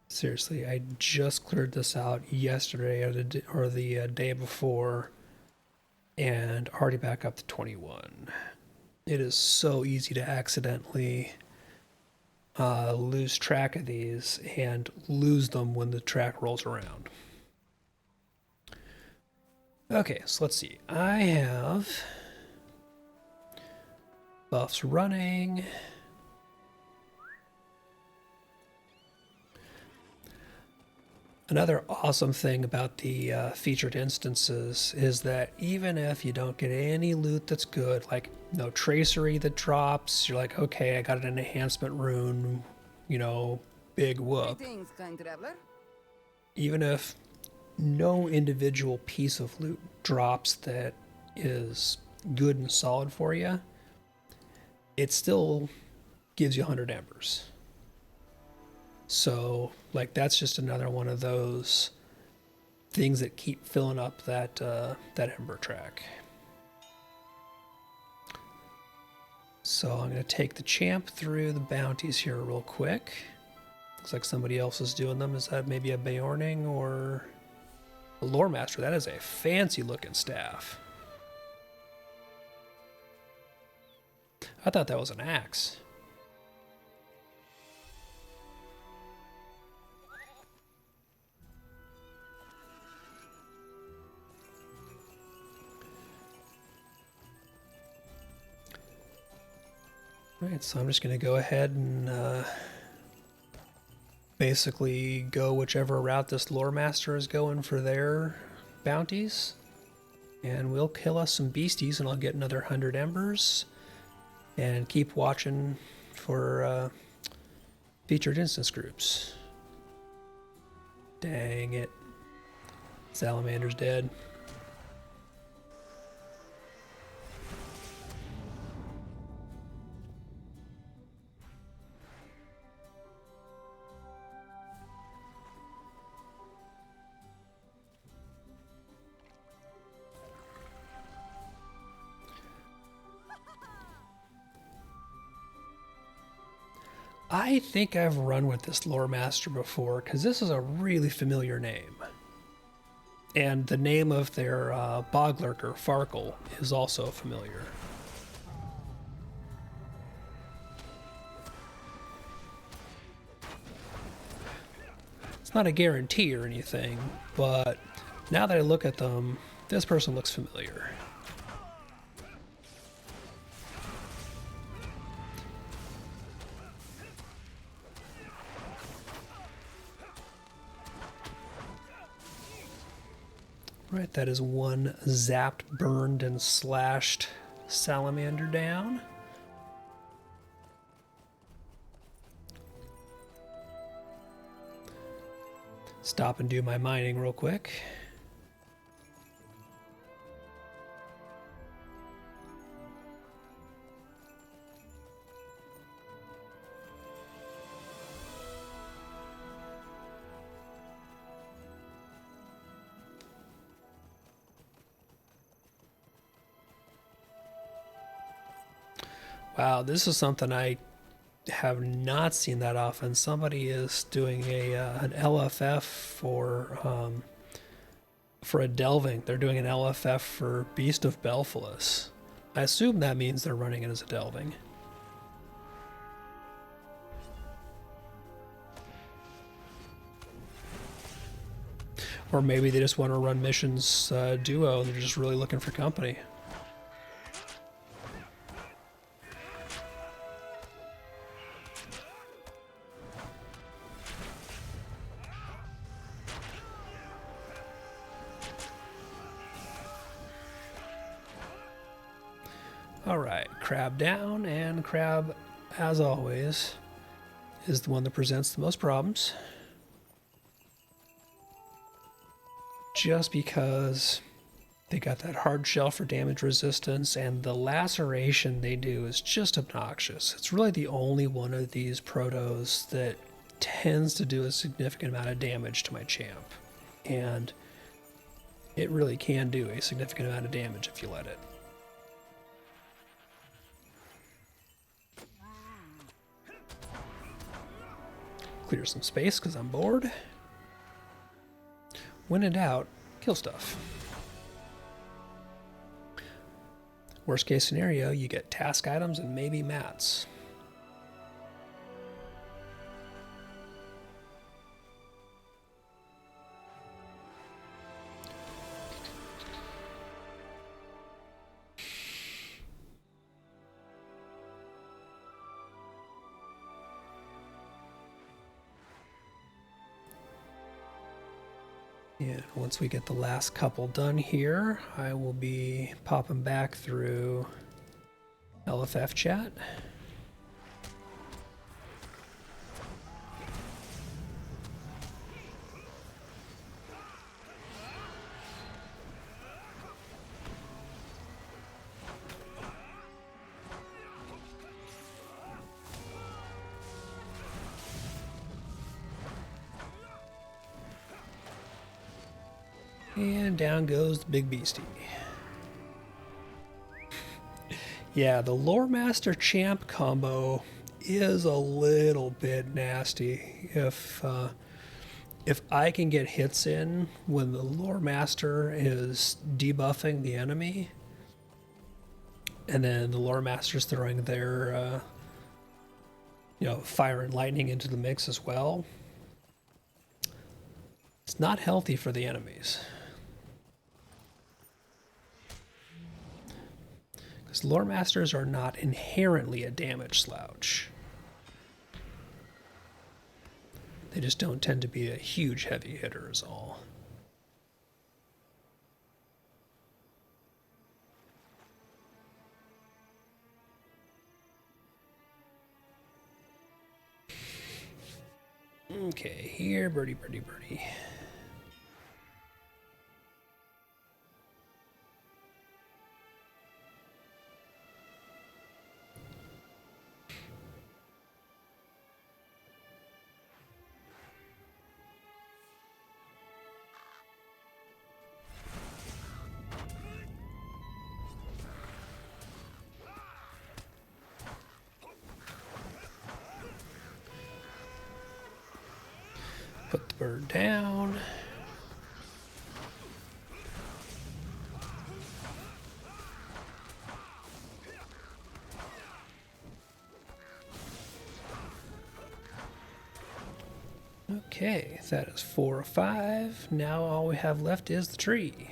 Seriously, I just cleared this out yesterday or the day before, and already back up to 21. It is so easy to accidentally lose track of these and lose them when the track rolls around. Okay, so let's see. I have buffs running. Another awesome thing about the featured instances is that even if you don't get any loot that's good, like no tracery that drops, you're like, okay, I got an enhancement rune, you know, big whoop. Greetings, kind traveler. Even if no individual piece of loot drops that is good and solid for you, it still gives you 100 embers. So, like, that's just another one of those things that keep filling up that ember track. So I'm going to take the champ through the bounties here real quick. Looks like somebody else is doing them. Is that maybe a Beorning or a Lore Master? That is a fancy looking staff. I thought that was an axe. Alright, so I'm just going to go ahead and basically go whichever route this Lore Master is going for their bounties. And we'll kill us some beasties and I'll get another 100 embers. And keep watching for featured instance groups. Dang it. Salamander's dead. I think I've run with this Lore Master before, because this is a really familiar name. And the name of their bog lurker, Farkle, is also familiar. It's not a guarantee or anything, but now that I look at them, this person looks familiar. Right, that is one zapped, burned, and slashed salamander down. Stop and do my mining real quick. Wow, this is something I have not seen that often. Somebody is doing an LFF for a delving. They're doing an LFF for Beast of Belphilus. I assume that means they're running it as a delving. Or maybe they just want to run missions duo and they're just really looking for company. Alright, crab down, and crab, as always, is the one that presents the most problems. Just because they got that hard shell for damage resistance, and the laceration they do is just obnoxious. It's really the only one of these protos that tends to do a significant amount of damage to my champ. And it really can do a significant amount of damage if you let it. Clear some space because I'm bored. When in doubt, kill stuff. Worst case scenario, you get task items and maybe mats. And once we get the last couple done here, I will be popping back through LFF chat. And down goes the big beastie. Yeah, the Lore Master Champ combo is a little bit nasty. If I can get hits in when the Lore Master is debuffing the enemy, and then the Lore Master's throwing their fire and lightning into the mix as well, it's not healthy for the enemies. Because Lore Masters are not inherently a damage slouch. They just don't tend to be a huge heavy hitter is all. Okay, here, birdie, birdie, birdie. Put the bird down. Okay, that is 4 of 5. Now all we have left is the tree.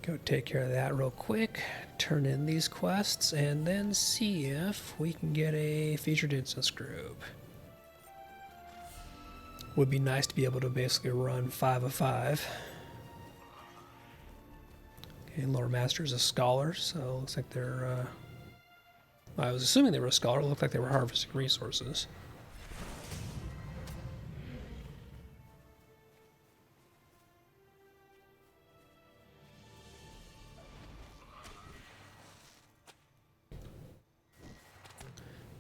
Go take care of that real quick, turn in these quests, and then see if we can get a featured instance group. Would be nice to be able to basically run 5 of 5. Okay, Lore Master's a scholar, so it looks like they're... I was assuming they were a scholar, it looked like they were harvesting resources.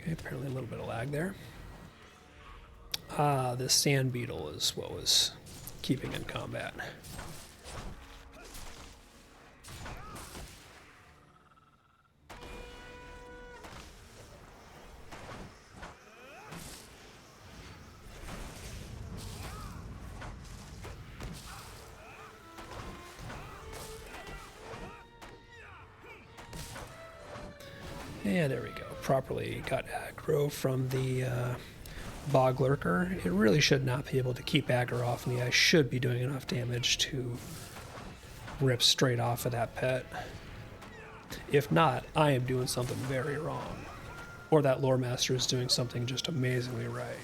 Okay, apparently a little bit of lag there. Ah, this sand beetle is what was keeping in combat. Yeah, there we go. Properly got aggro from the Bog Lurker. It really should not be able to keep aggro off me. I should be doing enough damage to rip straight off of that pet. If not, I am doing something very wrong. Or that Lore Master is doing something just amazingly right.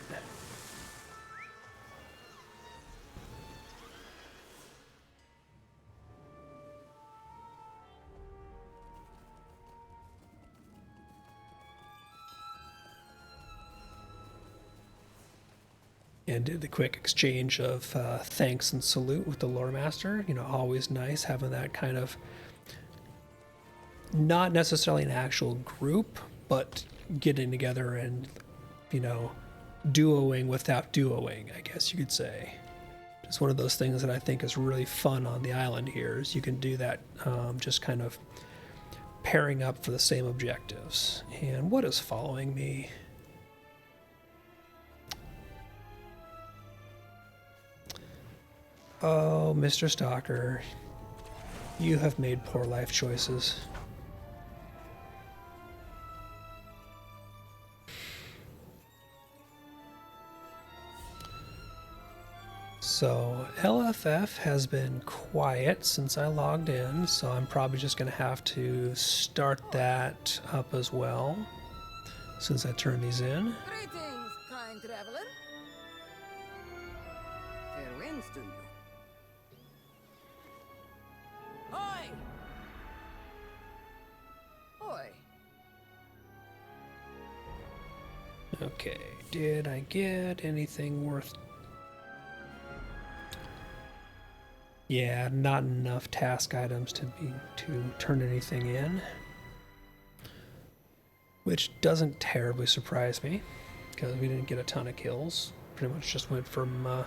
And did the quick exchange of thanks and salute with the Lore Master. You know, always nice having that kind of, not necessarily an actual group, but getting together and, you know, duoing without duoing, I guess you could say. It's one of those things that I think is really fun on the island here, is you can do that just kind of pairing up for the same objectives. And what is following me? Oh, Mr. Stalker, you have made poor life choices. So, LFF has been quiet since I logged in, so I'm probably just going to have to start that up as well, since I turned these in. Greetings, kind traveler. Fair winds to you. Oi! Oi. Okay, did I get anything worth... Yeah, not enough task items to turn anything in, which doesn't terribly surprise me because we didn't get a ton of kills. Pretty much just went from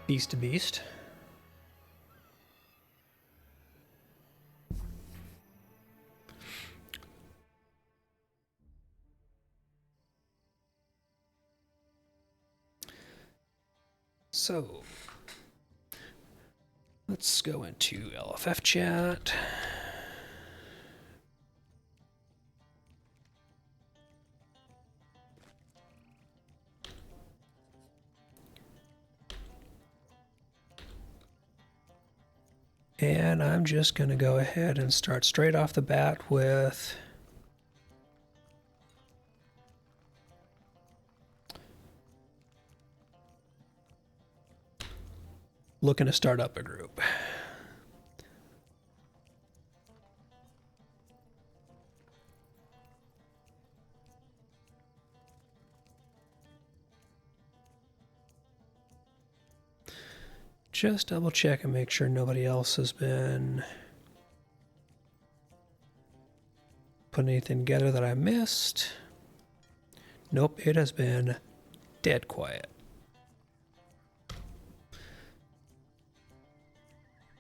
beast to beast. So let's go into LFF chat. And I'm just going to go ahead and start straight off the bat with looking to start up a group. Just double check and make sure nobody else has been putting anything together that I missed. Nope, it has been dead quiet.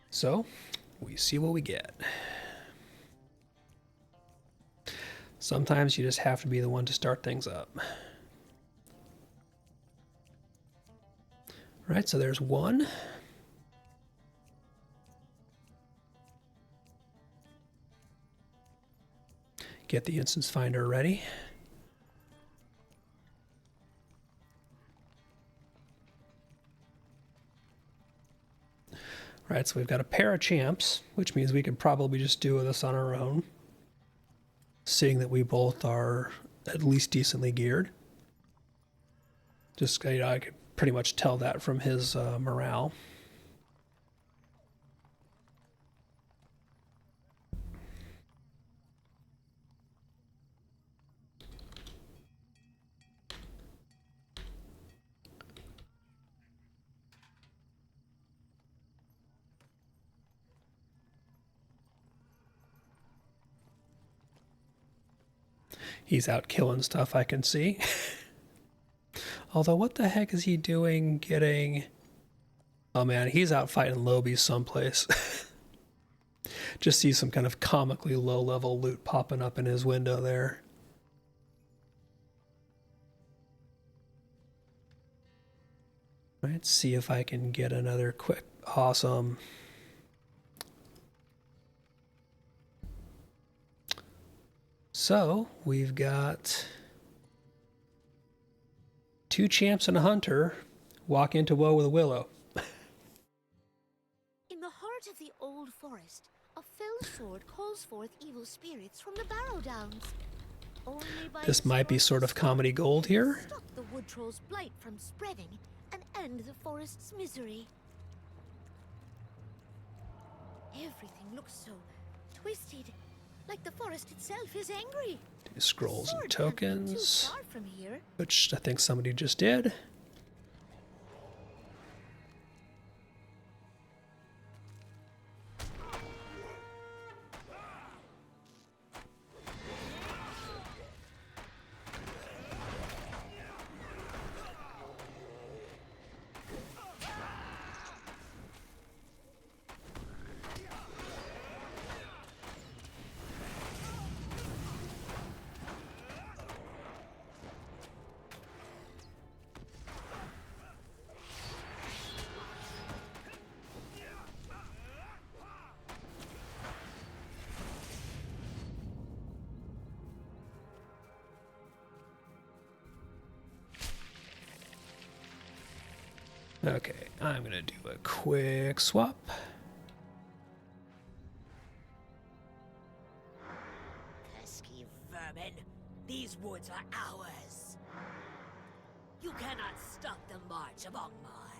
So, we see what we get. Sometimes you just have to be the one to start things up. All right, so there's one. Get the instance finder ready. All right, so we've got a pair of champs, which means we could probably just do this on our own, seeing that we both are at least decently geared. Just, you know, I could pretty much tell that from his morale. He's out killing stuff, I can see. Although, what the heck is he doing getting... Oh man, he's out fighting lobies someplace. Just see some kind of comically low-level loot popping up in his window there. Let's see if I can get another quick... Awesome. So, we've got 2 champs and a hunter walk into woe with a willow. In the heart of the old forest, a fell sword calls forth evil spirits from the Barrow Downs. Only by This might be sort of comedy gold here. stop the wood troll's blight from spreading and end the forest's misery. Everything looks so twisted, like the forest itself is angry. Do scrolls and Sword can't be too tokens, far from here. which I think somebody just did. Okay, I'm gonna do a quick swap. Pesky vermin. These woods are ours. You cannot stop the march of Ongmar.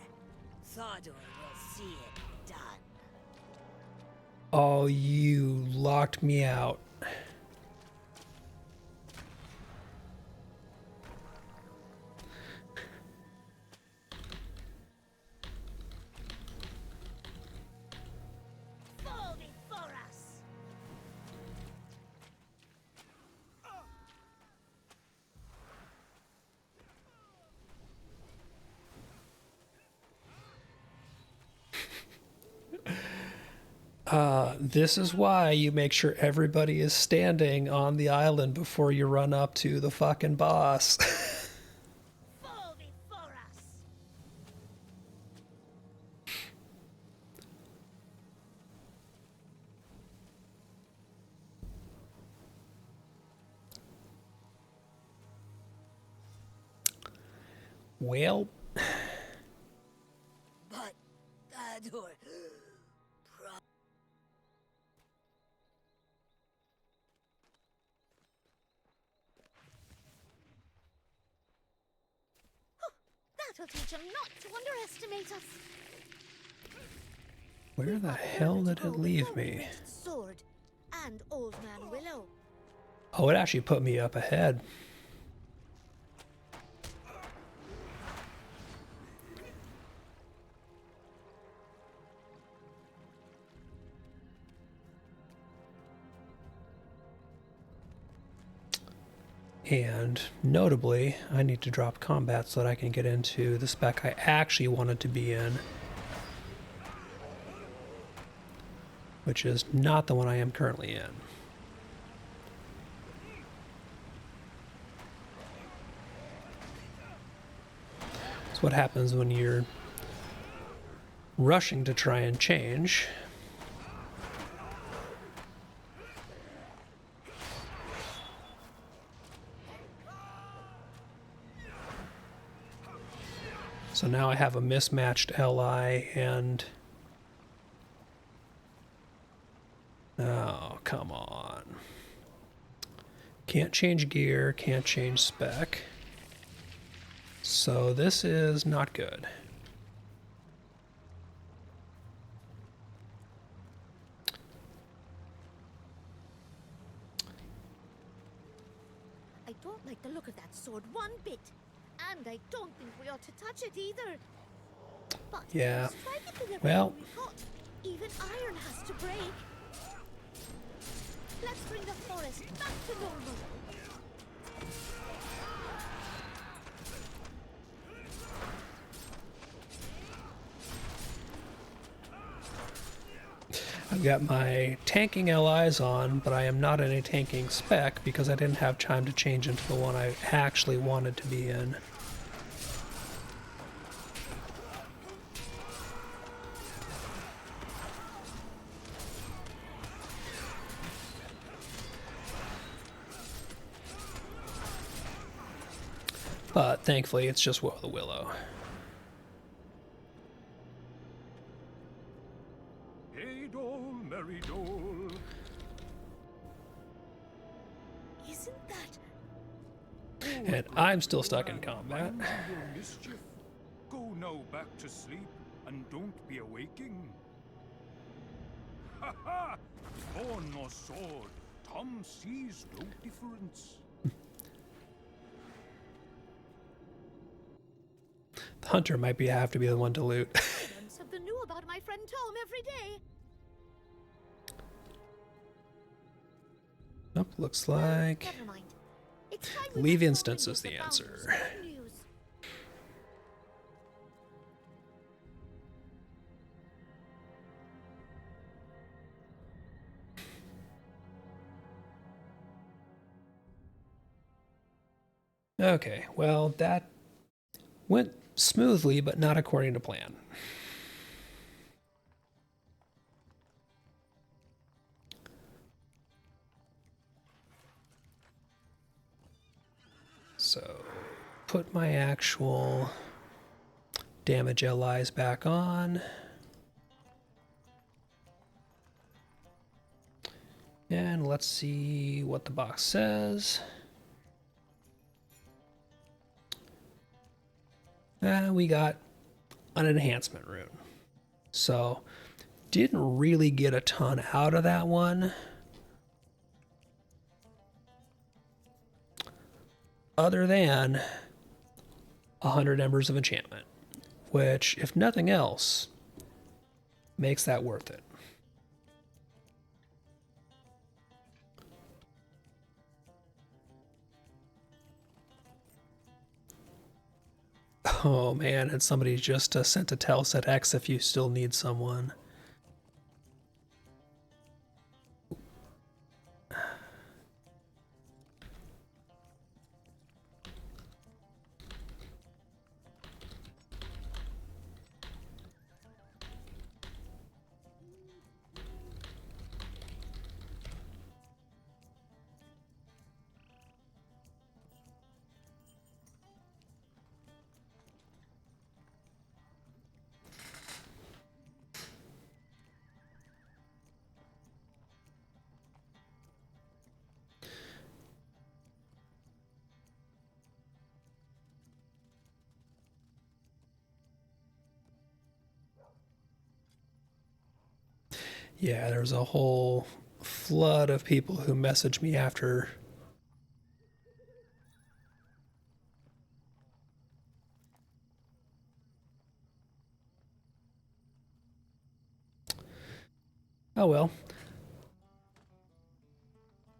Sardor will see it done. Oh, you locked me out. This is why you make sure everybody is standing on the island before you run up to the fucking boss. Fall before us. Well, But Thador, That'll teach him not to underestimate us. where the hell did it leave me? Sword and Old Man Willow. Oh, it actually put me up ahead. And notably, I need to drop combat so that I can get into the spec I actually wanted to be in, which is not the one I am currently in. It's what happens when you're rushing to try and change. So now I have a mismatched LI and... Oh, come on. Can't change gear, can't change spec. So this is not good. I don't like the look of that sword one bit. And I don't think we ought to touch it either. But Yeah. strike it with everything Well. we've got. Even iron has to break. Let's bring the forest back to normal. I've got my tanking LIs on, but I am not in a tanking spec because I didn't have time to change into the one I actually wanted to be in. But thankfully, it's just Will the Willow. Hey, dole, merry dole. Isn't that... And I'm still stuck in combat. Mind your mischief. Go now back to sleep and don't be awaking. Ha ha! Thorn or sword, Tom sees no difference. The hunter might have to be the one to loot. Learn something new about my friend Tom every day. Nope, looks like Never mind. It's time we leave went instance over is the the answer. boundaries of news. Okay, well, that went smoothly, but not according to plan. So, put my actual damage LIs back on. And let's see what the box says. We got an enhancement rune. So, didn't really get a ton out of that one. Other than 100 Embers of Enchantment, which, if nothing else, makes that worth it. Oh man, and somebody just sent a tell, said X if you still need someone. Yeah, there was a whole flood of people who messaged me after. Oh well.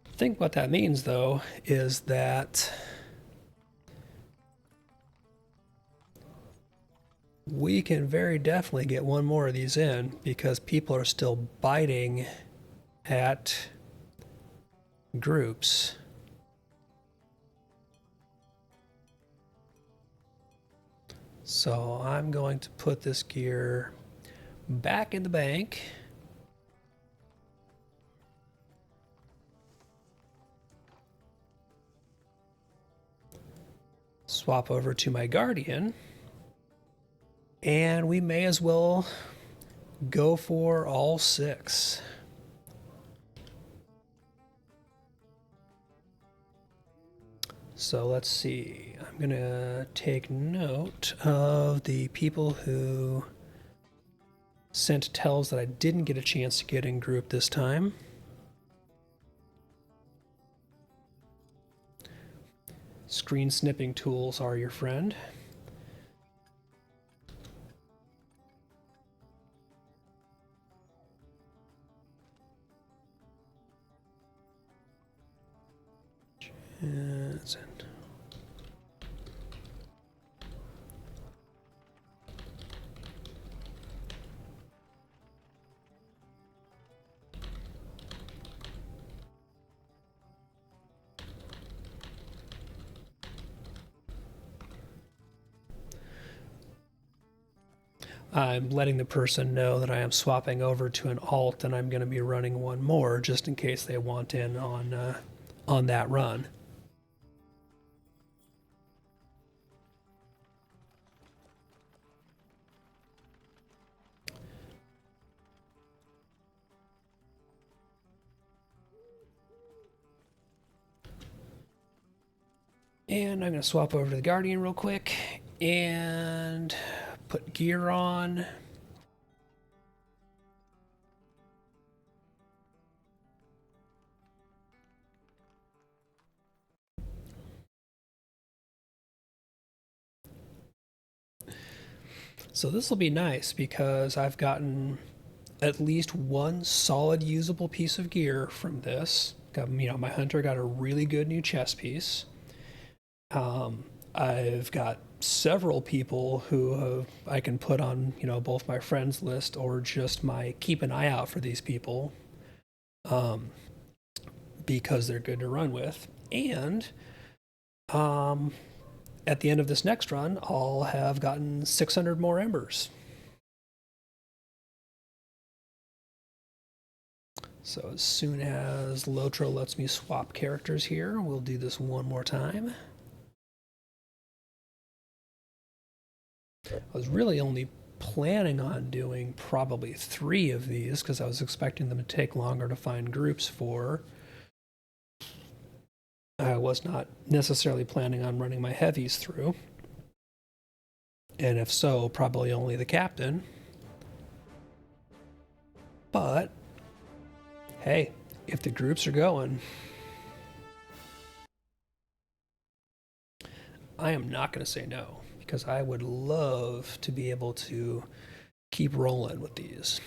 I think what that means, though, is that we can very definitely get one more of these in because people are still biting at groups. So I'm going to put this gear back in the bank. Swap over to my Guardian. And we may as well go for all 6. So let's see. I'm going to take note of the people who sent tells that I didn't get a chance to get in group this time. Screen snipping tools are your friend. I'm letting the person know that I am swapping over to an alt and I'm going to be running one more just in case they want in on that run. And I'm going to swap over to the Guardian real quick and put gear on. So this will be nice because I've gotten at least one solid usable piece of gear from this. My hunter got a really good new chest piece. I've got several people who I can put on, both my friends list or just my keep an eye out for these people, because they're good to run with. And at the end of this next run, I'll have gotten 600 more embers. So as soon as Lotro lets me swap characters here, we'll do this one more time. I was really only planning on doing probably 3 of these because I was expecting them to take longer to find groups for. I was not necessarily planning on running my heavies through. And if so, probably only the captain. But, hey, if the groups are going, I am not going to say no, because I would love to be able to keep rolling with these.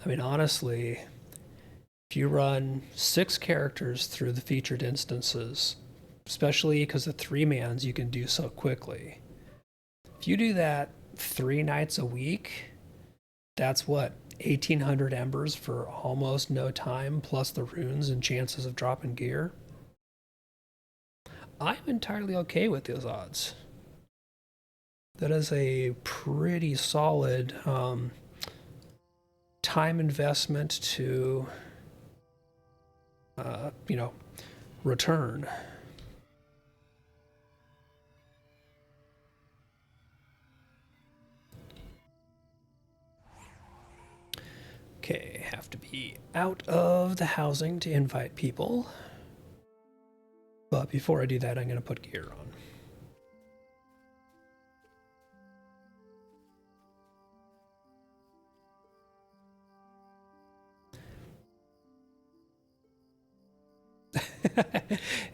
I mean, honestly, if you run 6 characters through the featured instances, especially because the 3-mans you can do so quickly, if you do that 3 nights a week, that's what, 1,800 embers for almost no time, plus the runes and chances of dropping gear. I'm entirely okay with those odds. That is a pretty solid time investment to, return. Okay. have to be out of the housing to invite people. But before I do that, I'm going to put gear on.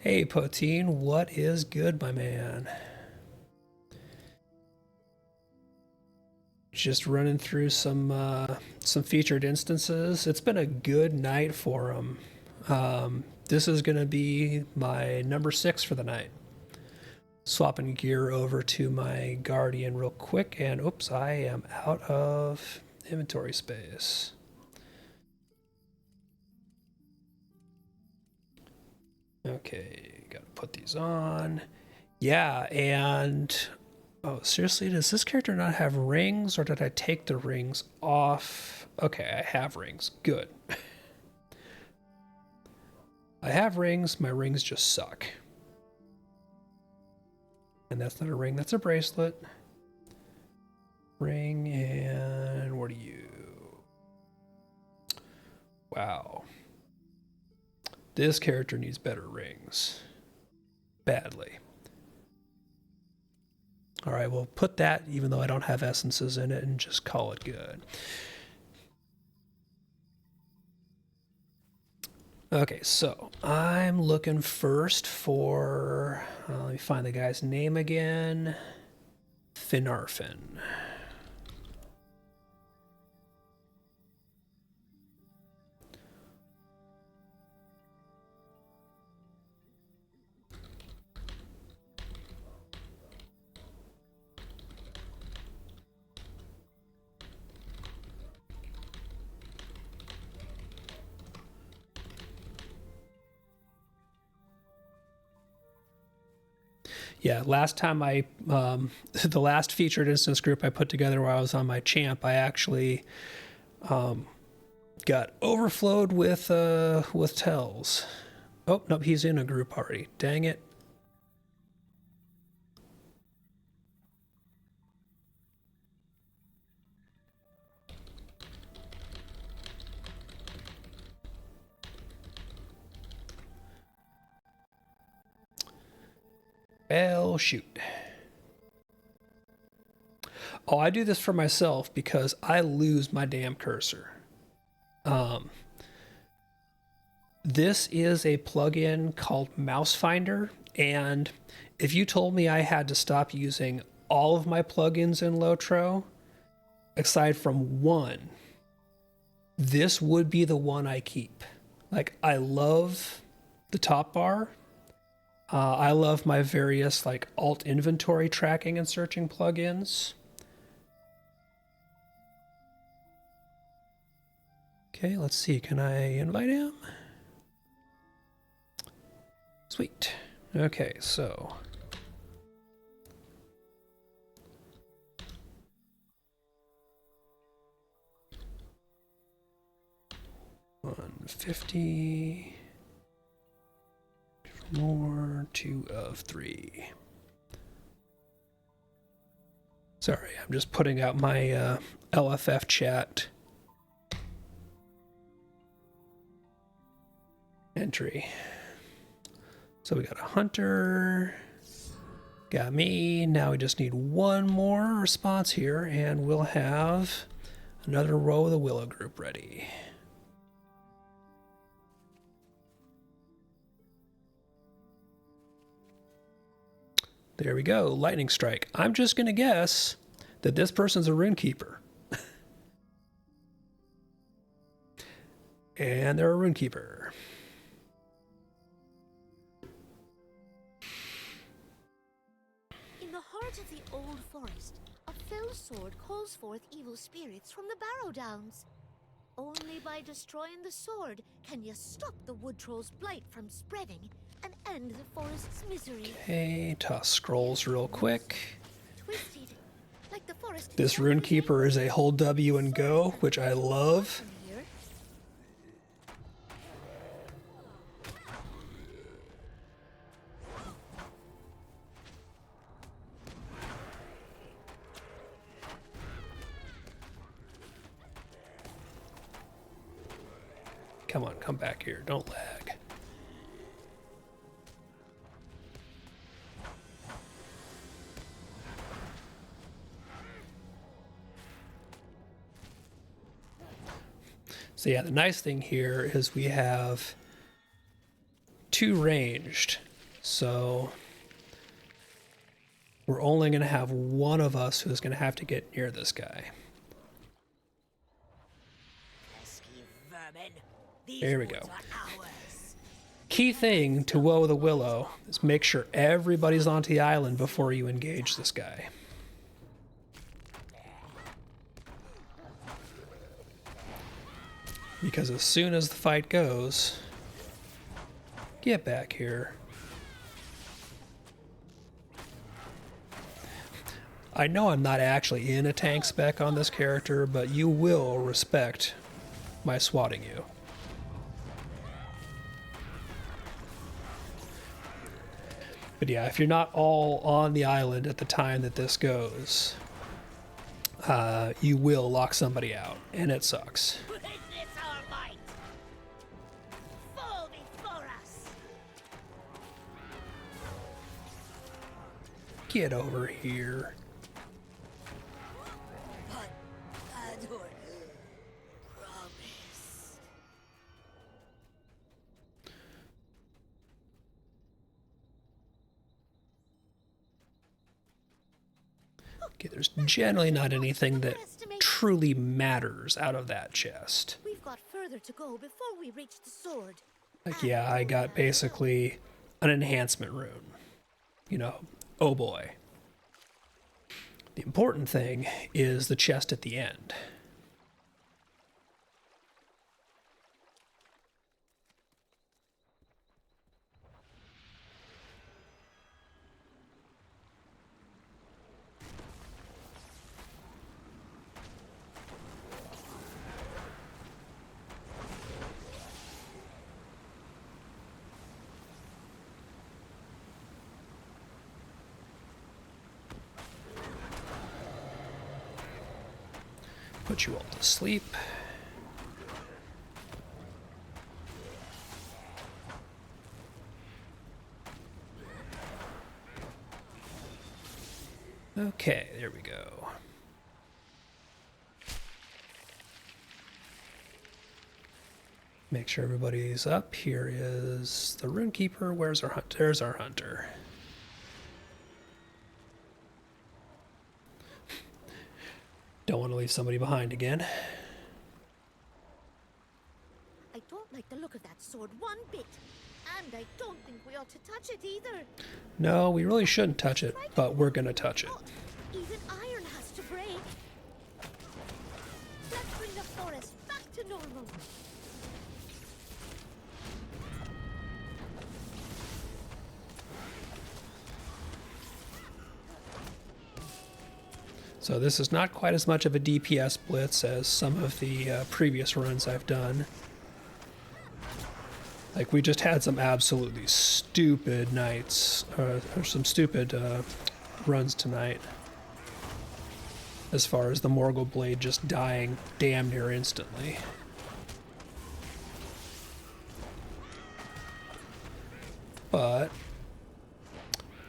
Hey, Poteen, what is good, my man? Just running through some featured instances. It's been a good night for them. This is going to be my number 6 for the night. Swapping gear over to my Guardian real quick, and oops, I am out of inventory space. Okay, gotta put these on. Yeah, and oh, seriously, does this character not have rings, or did I take the rings off? Okay, I have rings. Good. I have rings, my rings just suck. And that's not a ring, that's a bracelet. Ring, and what are you? Wow. This character needs better rings. Badly. Alright, we'll put that, even though I don't have essences in it, and just call it good. Okay, so I'm looking first for, let me find the guy's name again. Finarfin. Yeah, last time the last featured instance group I put together while I was on my champ, I actually got overflowed with tells. Oh, nope, he's in a group already. Dang it. Well, shoot. Oh, I do this for myself because I lose my damn cursor. This is a plugin called Mouse Finder, and if you told me I had to stop using all of my plugins in Lotro, aside from one, this would be the one I keep. Like, I love the top bar. I love my various like alt inventory tracking and searching plugins. Okay, let's see. Can I invite him? Sweet. Okay, so. $150. More 2 of 3. Sorry, I'm just putting out my LFF chat entry. So we got a hunter, got me. Now we just need one more response here, and we'll have another row of the Willow group ready. There we go, lightning strike. I'm just gonna guess that this person's a runekeeper. And they're a runekeeper. In the heart of the old forest, a fell sword calls forth evil spirits from the Barrow Downs. Only by destroying the sword can you stop the wood troll's blight from spreading and end the forest's misery. Okay, toss scrolls real quick. Twisted, like the forest. This runekeeper is a hold W and go, which I love. Come on, come back here. Don't lag. So yeah, the nice thing here is we have 2 ranged. So we're only going to have one of us who's going to have to get near this guy. Pesky vermin. These There we woods go. are ours. Key thing to Woe the Willow is make sure everybody's onto the island before you engage this guy. Because as soon as the fight goes, get back here. I know I'm not actually in a tank spec on this character, but you will respect my swatting you. But yeah, if you're not all on the island at the time that this goes, you will lock somebody out, and it sucks. Witness our might. Fall before us. Get over here. But Ador promised. Okay, there's generally not anything that truly matters out of that chest. We've got further to go before we reach the sword. Like, yeah, I got basically an enhancement rune. You know, oh boy. The important thing is the chest at the end. Put you all to sleep. Okay, there we go. Make sure everybody's up. Here is the Runekeeper. Where's our hunter? There's our hunter. Don't want to leave somebody behind again. I don't like the look of that sword one bit. And I don't think we ought to touch it either. No, we really shouldn't touch it, but we're gonna touch it. Even iron has to break. Let's bring the forest back to normal. So this is not quite as much of a DPS blitz as some of the previous runs I've done. Like, we just had some absolutely stupid nights, or some stupid runs tonight. As far as the Morgul Blade just dying damn near instantly. But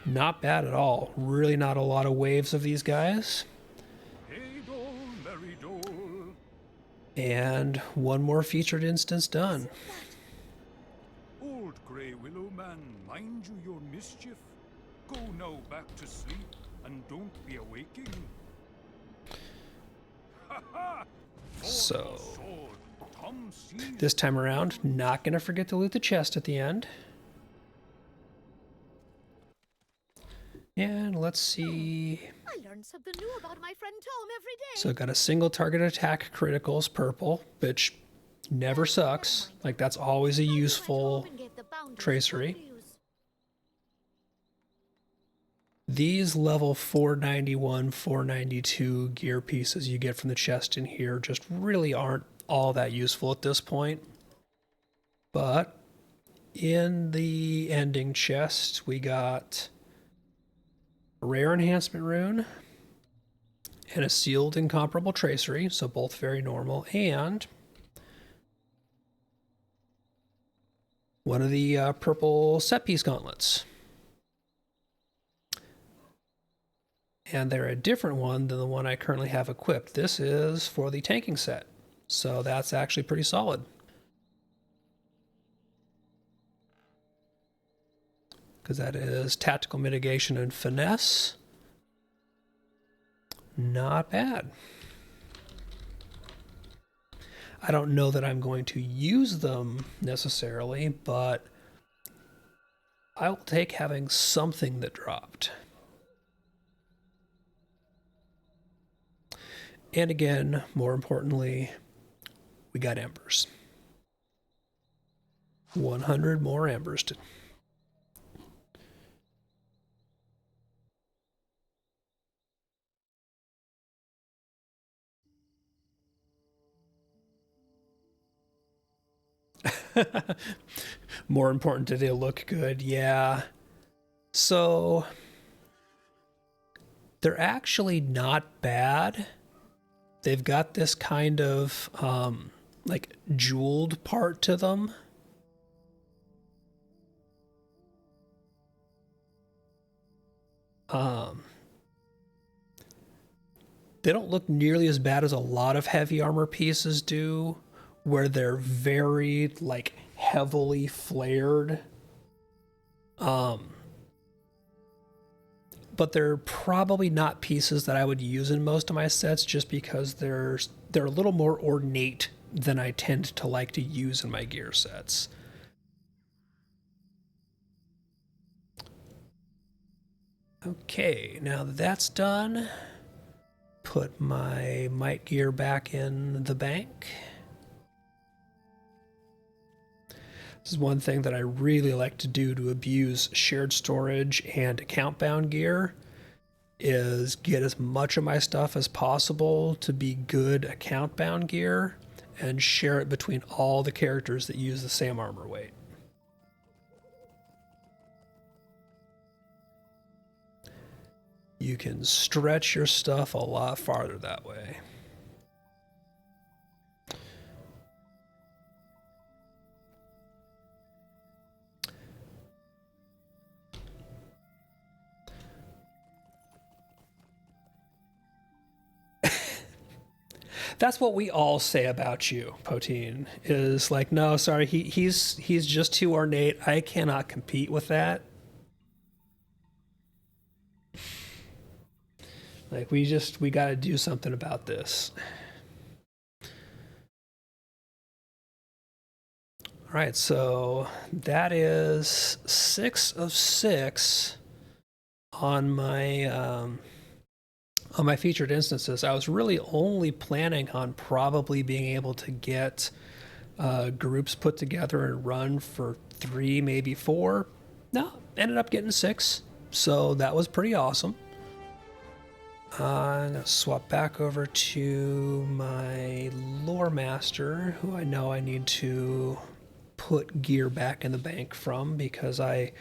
not bad at all. Really not a lot of waves of these guys. Hey dole, merry dole. And one more featured instance done. Old Grey Willow Man, mind you your mischief. Go now back to sleep, and don't be awaking. Ha ha! So, Sword, Tom sees this time around, not going to forget to loot the chest at the end. And let's see. I learn something new about my friend Tom every day. So got a single target attack criticals, purple, which never sucks. Like, that's always a useful tracery. These level 491, 492 gear pieces you get from the chest in here just really aren't all that useful at this point. But in the ending chest, we got a rare enhancement rune and a sealed incomparable tracery, so both very normal, and one of the purple set piece gauntlets. And they're a different one than the one I currently have equipped. This is for the tanking set, so that's actually pretty solid. Because that is tactical mitigation and finesse. Not bad. I don't know that I'm going to use them necessarily, but I will take having something that dropped. And again, more importantly, we got embers. 100 more embers to... More important, did they look good? Yeah. So they're actually not bad. They've got this kind of like jeweled part to them. They don't look nearly as bad as a lot of heavy armor pieces do, where they're very like heavily flared. But they're probably not pieces that I would use in most of my sets, just because they're a little more ornate than I tend to like to use in my gear sets. Okay, now that that's done, put my might gear back in the bank. This is one thing that I really like to do to abuse shared storage and account bound gear, is get as much of my stuff as possible to be good account bound gear and share it between all the characters that use the same armor weight. You can stretch your stuff a lot farther that way. That's what we all say about you, Poteen, is like, no, sorry, he's just too ornate. I cannot compete with that. Like, we got to do something about this. All right, so that is 6 of 6 on my featured instances. I was really only planning on probably being able to get groups put together and run for 3, maybe 4. No, ended up getting 6, so that was pretty awesome. I'm going to swap back over to my lore master, who I know I need to put gear back in the bank from, because I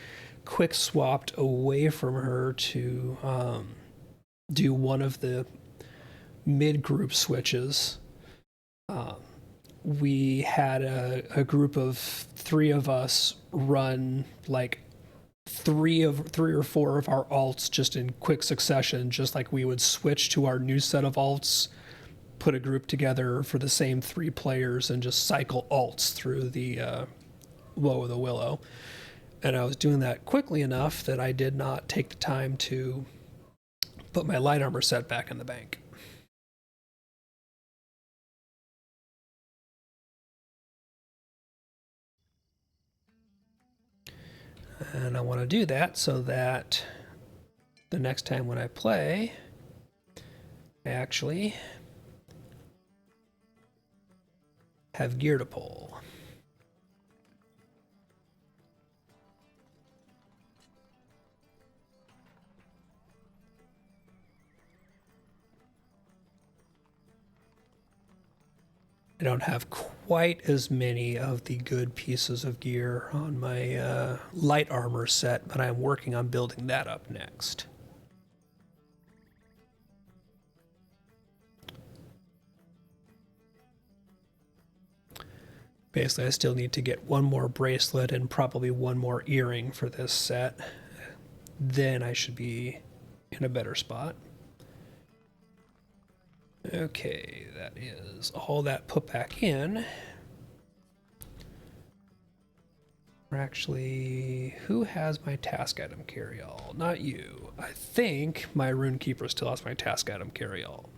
quick swapped away from her to do one of the mid-group switches. We had a group of 3 of us run like 3 or 4 of our alts just in quick succession, just like we would switch to our new set of alts, put a group together for the same 3 players, and just cycle alts through the Woe of the Willow. And I was doing that quickly enough that I did not take the time to put my light armor set back in the bank. And I want to do that so that the next time when I play, I actually have gear to pull. I don't have quite as many of the good pieces of gear on my light armor set, but I'm working on building that up next. Basically, I still need to get one more bracelet and probably one more earring for this set. Then I should be in a better spot. Okay, that is all that put back in. Or actually, who has my task item carry-all? Not you. I think my Runekeeper still has my task item carry-all.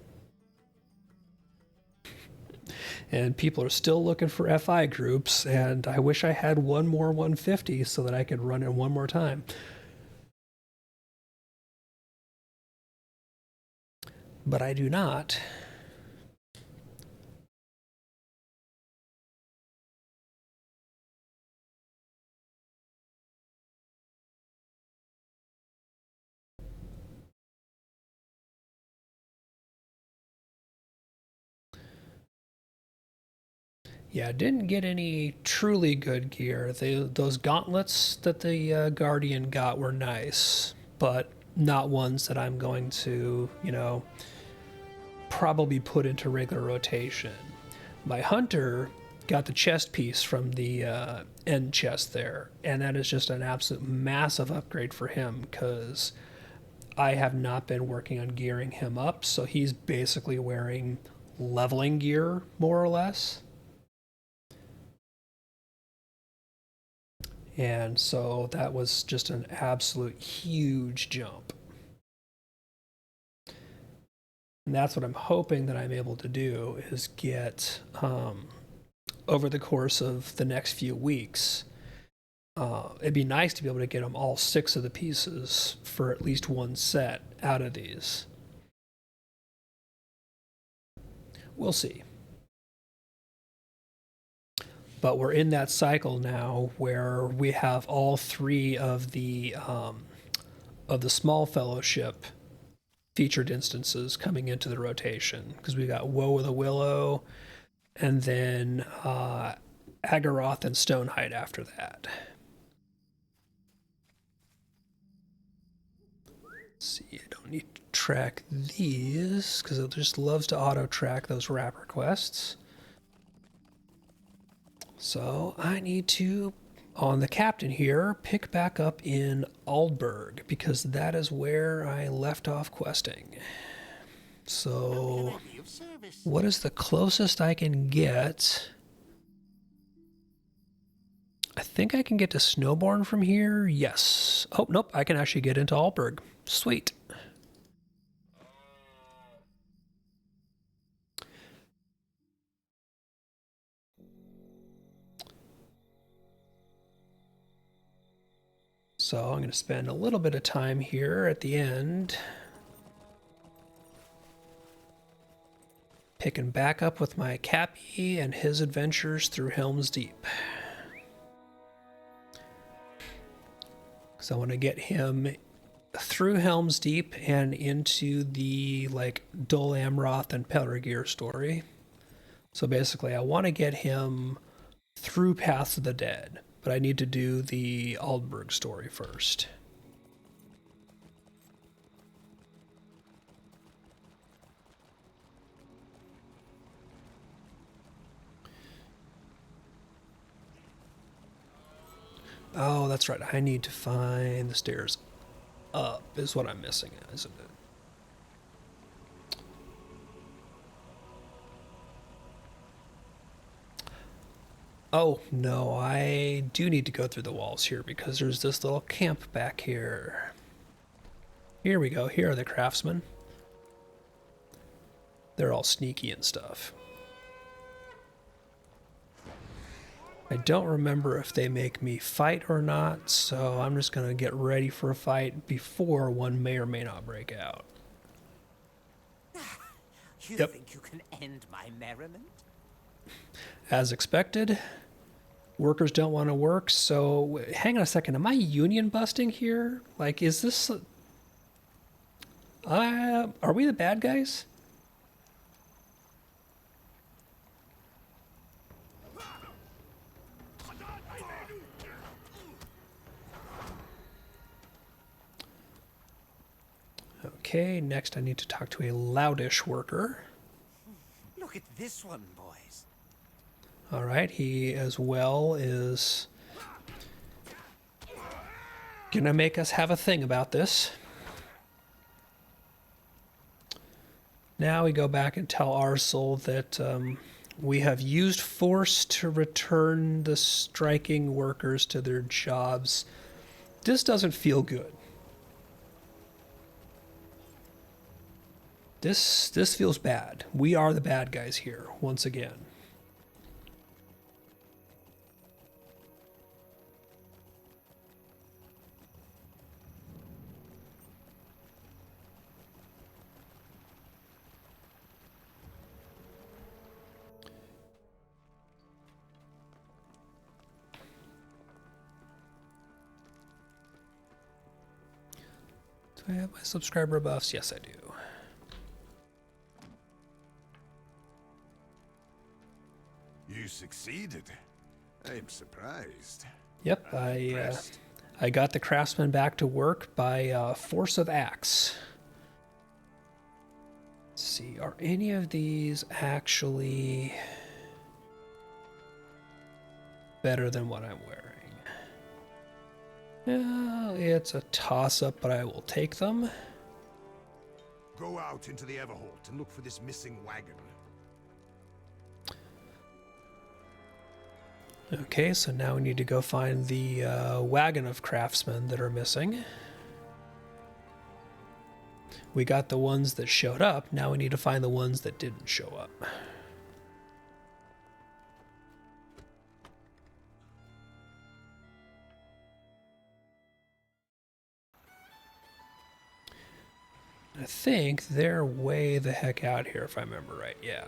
And people are still looking for FI groups, and I wish I had one more 150 so that I could run it one more time. But I do not. Yeah, didn't get any truly good gear. Those gauntlets that the Guardian got were nice, but not ones that I'm going to, probably put into regular rotation. My Hunter got the chest piece from the end chest there, and that is just an absolute massive upgrade for him because I have not been working on gearing him up, so he's basically wearing leveling gear, more or less. And so that was just an absolute huge jump. And that's what I'm hoping that I'm able to do is get, over the course of the next few weeks, it'd be nice to be able to get them all 6 of the pieces for at least one set out of these. We'll see. But we're in that cycle now where we have all 3 of the small fellowship featured instances coming into the rotation, because we got Woe of the Willow, and then Agaroth and Stonehide after that. Let's see, I don't need to track these because it just loves to auto track those wrapper quests. So I need to, on the captain here, pick back up in Aldburg because that is where I left off questing. So what is the closest I can get? I think I can get to Snowborn from here. Yes. Oh, nope. I can actually get into Aldburg. Sweet. So I'm going to spend a little bit of time here at the end picking back up with my Cappy and his adventures through Helm's Deep. Because I want to get him through Helm's Deep and into the Dol Amroth and Pelorgeir story. So basically I want to get him through Paths of the Dead. But I need to do the Aldburg story first. Oh, that's right. I need to find the stairs up is what I'm missing, isn't it? Oh, no, I do need to go through the walls here because there's this little camp back here. Here we go. Here are the craftsmen. They're all sneaky and stuff. I don't remember if they make me fight or not, so I'm just going to get ready for a fight before one may or may not break out. You think you can end my merriment? As expected, workers don't want to work, so hang on a second, am I union busting here? Is this... are we the bad guys? Okay, next I need to talk to a loudish worker. Look at this one, boys. All right, he as well is gonna make us have a thing about this. Now we go back and tell Arcel that we have used force to return the striking workers to their jobs. This doesn't feel good. This feels bad. We are the bad guys here, once again. Do I have my subscriber buffs? Yes, I do. You succeeded. I'm surprised. Yep, I got the craftsman back to work by force of axe. Let's see, are any of these actually better than what I'm wearing? No, it's a toss-up, but I will take them. Go out into the Everholt and look for this missing wagon. Okay, so now we need to go find the wagon of craftsmen that are missing. We got the ones that showed up. Now we need to find the ones that didn't show up. I think they're way the heck out here, if I remember right. Yeah.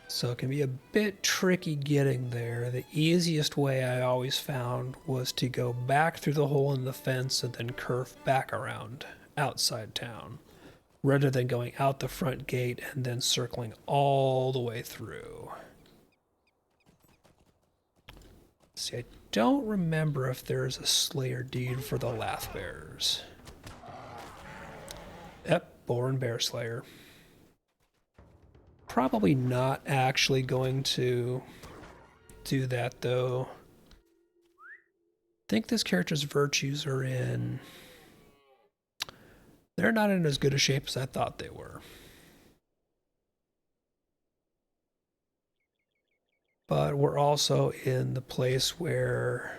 So it can be a bit tricky getting there. The easiest way I always found was to go back through the hole in the fence and then curve back around outside town, rather than going out the front gate and then circling all the way through. See, I don't remember if there's a Slayer deed for the Lath Bears. Yep, Boar and Bear Slayer. Probably not actually going to do that, though. I think this character's virtues are in... They're not in as good a shape as I thought they were. But we're also in the place where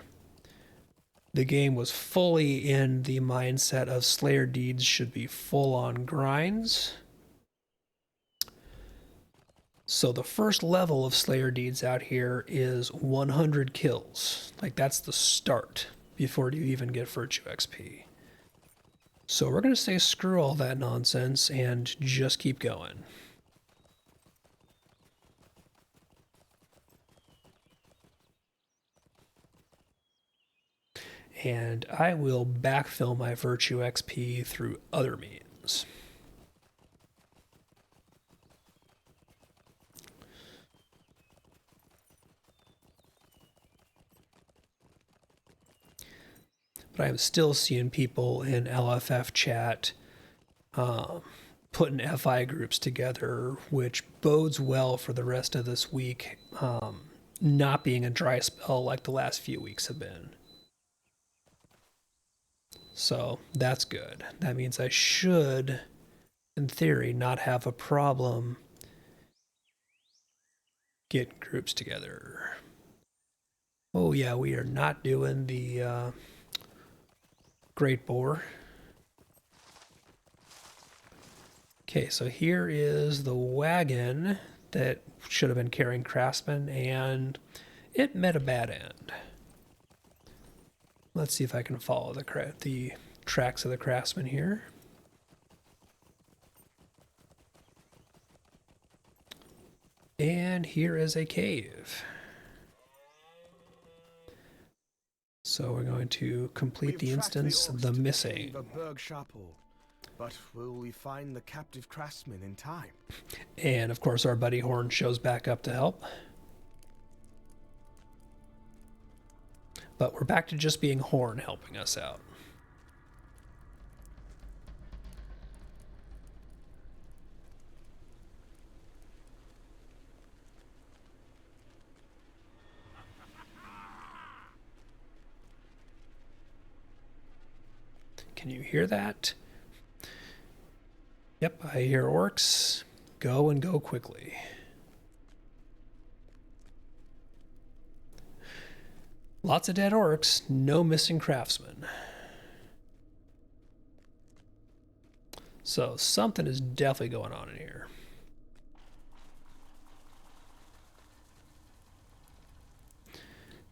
the game was fully in the mindset of Slayer deeds should be full-on grinds. So the first level of Slayer deeds out here is 100 kills. Like, that's the start before you even get Virtue XP. So we're going to say screw all that nonsense and just keep going. And I will backfill my Virtue XP through other means. But I'm still seeing people in LFF chat putting FI groups together, which bodes well for the rest of this week, not being a dry spell like the last few weeks have been. So that's good. That means I should, in theory, not have a problem getting groups together. Oh yeah, we are not doing the Great Boar. Okay, so here is the wagon that should have been carrying craftsmen, and it met a bad end. Let's see if I can follow the tracks of the craftsmen here. And here is a cave. So we're going to complete the instance, the missing. But will we find the captive craftsman in time? And of course our buddy Horn shows back up to help. But we're back to just being Horn helping us out. Can you hear that? Yep, I hear orcs. Go and go quickly. Lots of dead orcs, no missing craftsmen. So something is definitely going on in here.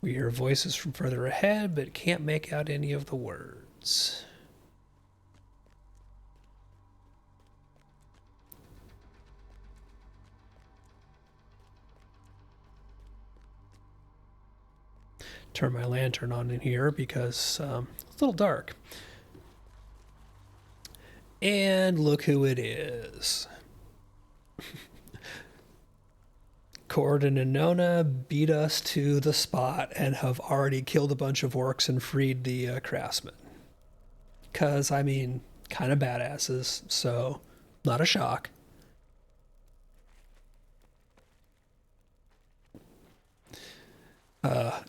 We hear voices from further ahead, but can't make out any of the words. Turn my lantern on in here because it's a little dark. And look who it is. Corden and Nona beat us to the spot and have already killed a bunch of orcs and freed the craftsmen. Because, I mean, kind of badasses, so not a shock.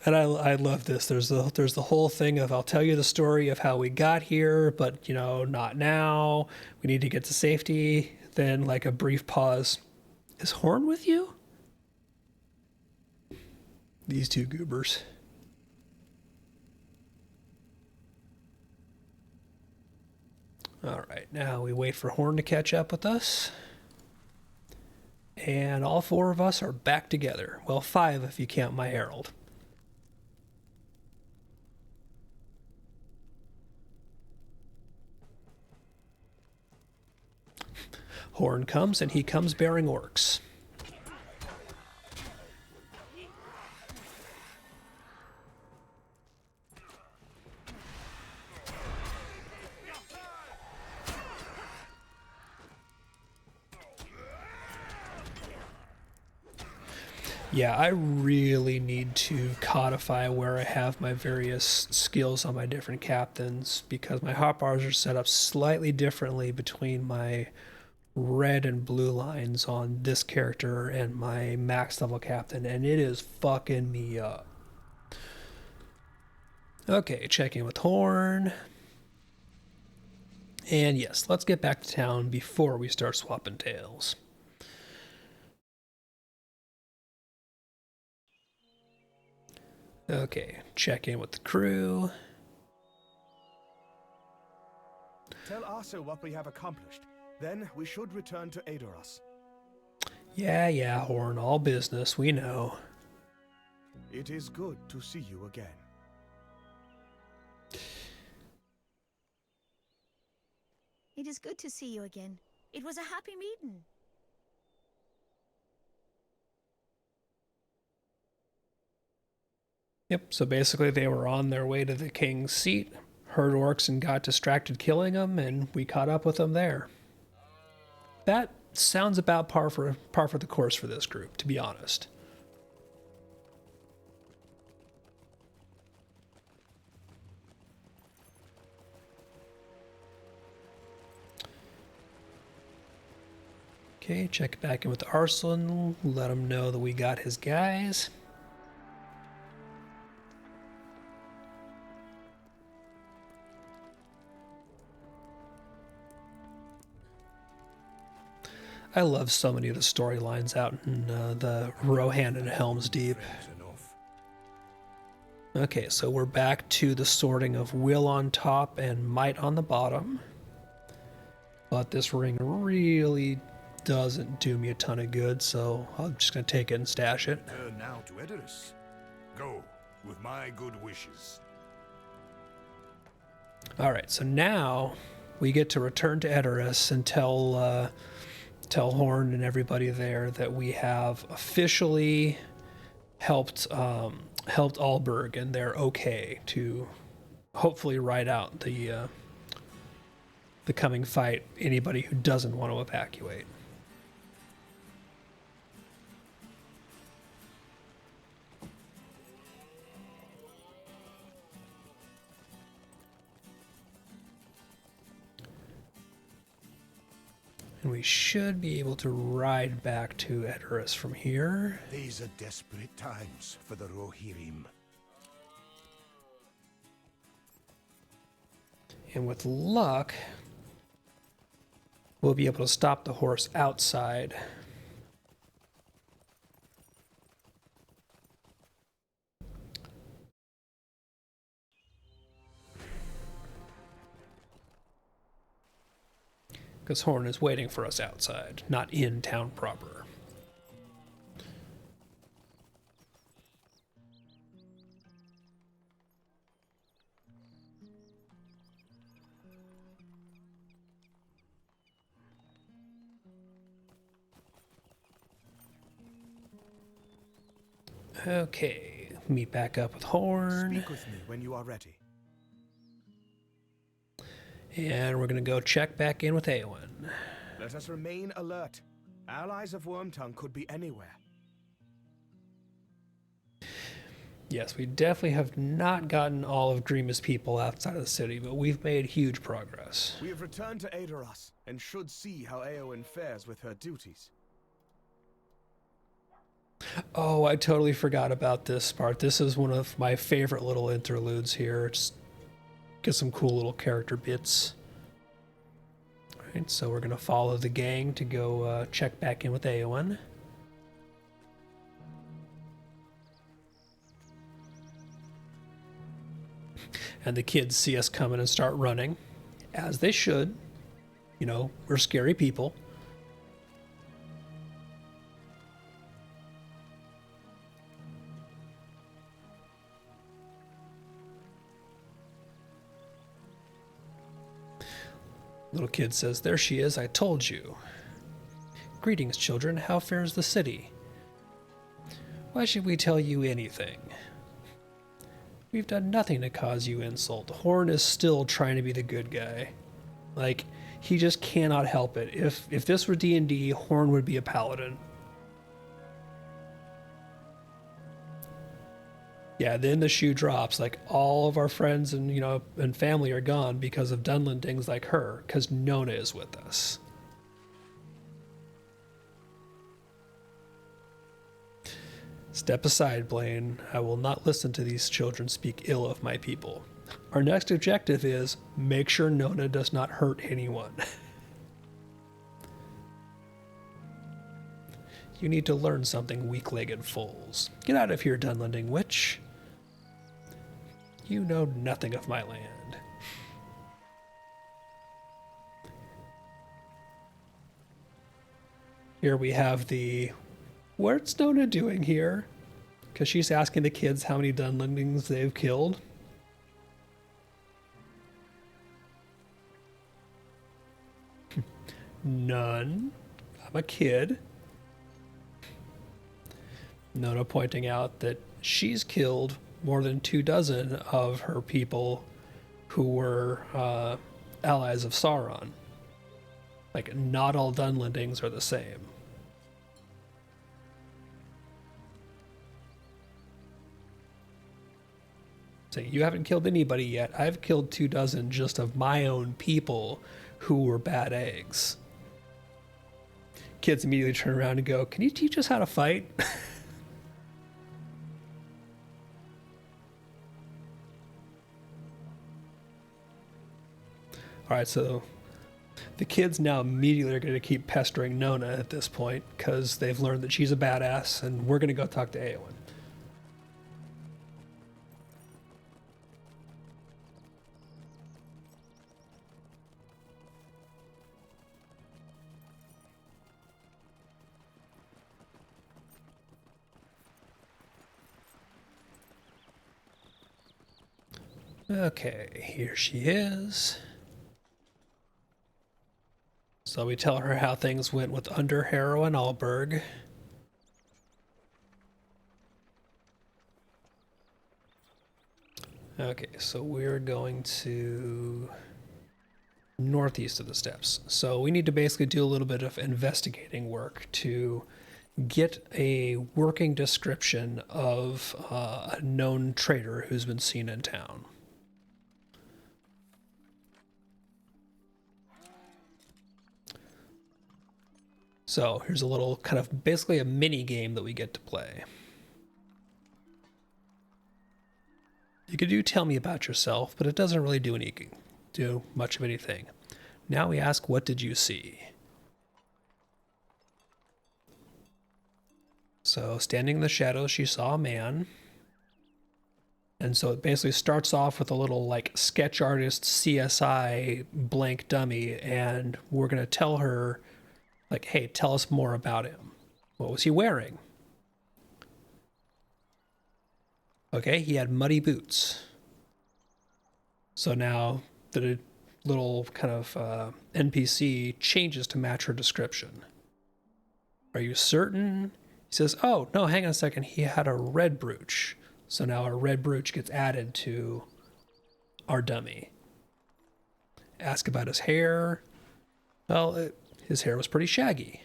And I love this. There's the whole thing of I'll tell you the story of how we got here, but, you know, not now. We need to get to safety. Then, like, a brief pause. Is Horn with you? These two goobers. All right, now we wait for Horn to catch up with us. And all four of us are back together. Well, 5 if you count my herald. Horn comes, and he comes bearing orcs. Yeah, I really need to codify where I have my various skills on my different captains because my hotbars are set up slightly differently between my red and blue lines on this character and my max level captain, and it is fucking me up. Okay, check in with Horn. And yes, let's get back to town before we start swapping tails. Okay, check in with the crew. Tell Arso what we have accomplished. Then we should return to Adoras. Yeah, Horn, all business, we know. It is good to see you again. It is good to see you again. It was a happy meeting. Yep, so basically they were on their way to the king's seat, heard orcs and got distracted killing them, and we caught up with them there. That sounds about par for the course for this group, to be honest. Okay, check back in with Arslan, let him know that we got his guys. I love so many of the storylines out in the Rohan and Helm's Deep. Okay, so we're back to the sorting of Will on top and Might on the bottom. But this ring really doesn't do me a ton of good, so I'm just going to take it and stash it. Turn now to Edoras. Go, with my good wishes. Alright, so now we get to return to Edoras and tell Horn and everybody there that we have officially helped Alberg, and they're okay to hopefully ride out the coming fight. Anybody who doesn't want to evacuate. And we should be able to ride back to Edoras from here. These are desperate times for the Rohirrim. And with luck, we'll be able to stop the horse outside. Because Horn is waiting for us outside, not in town proper. Okay, meet back up with Horn. Speak with me when you are ready. And we're going to go check back in with Eowyn. Let us remain alert. Allies of Wormtongue could be anywhere. Yes, we definitely have not gotten all of Dreama's people outside of the city, but we've made huge progress. We have returned to Aedoras and should see how Eowyn fares with her duties. Oh, I totally forgot about this part. This is one of my favorite little interludes here. Just get some cool little character bits. All right, so we're going to follow the gang to go check back in with Eowyn. And the kids see us coming and start running, as they should. You know, we're scary people. Little kid says, "There she is, I told you." "Greetings, children. How fares the city?" "Why should we tell you anything? We've done nothing to cause you insult." Horn is still trying to be the good guy. Like, he just cannot help it. If this were D&D, Horn would be a paladin. Yeah, then the shoe drops. Like, all of our friends and, you know, and family are gone because of Dunlendings like her, because Nona is with us. Step aside, Blaine. I will not listen to these children speak ill of my people. Our next objective is make sure Nona does not hurt anyone. You need to learn something, weak-legged fools. Get out of here, Dunlending witch. You know nothing of my land. Here we have the, what's Nona doing here? Because she's asking the kids how many Dunlendings they've killed. None. I'm a kid. Nona pointing out that she's killed more than 24 of her people who were allies of Sauron. Like, not all Dunlendings are the same. So you haven't killed anybody yet. I've killed 24 just of my own people who were bad eggs. Kids immediately turn around and go, "Can you teach us how to fight?" All right, so the kids now immediately are going to keep pestering Nona at this point because they've learned that she's a badass, and we're going to go talk to Eowyn. Okay, here she is. So we tell her how things went with Underharrow and Alberg. Okay, so we're going to northeast of the steps. So we need to basically do a little bit of investigating work to get a working description of a known traitor who's been seen in town. So here's a little kind of basically a mini game that we get to play. You could do tell me about yourself, but it doesn't really do do much of anything. Now we ask, what did you see? So, standing in the shadows, she saw a man. And so it basically starts off with a little like sketch artist CSI blank dummy, and we're going to tell her, like, hey, tell us more about him. What was he wearing? Okay, he had muddy boots. So now the little kind of NPC changes to match her description. Are you certain? He says, oh, no, hang on a second. He had a red brooch. So now our red brooch gets added to our dummy. Ask about his hair. Well, his hair was pretty shaggy.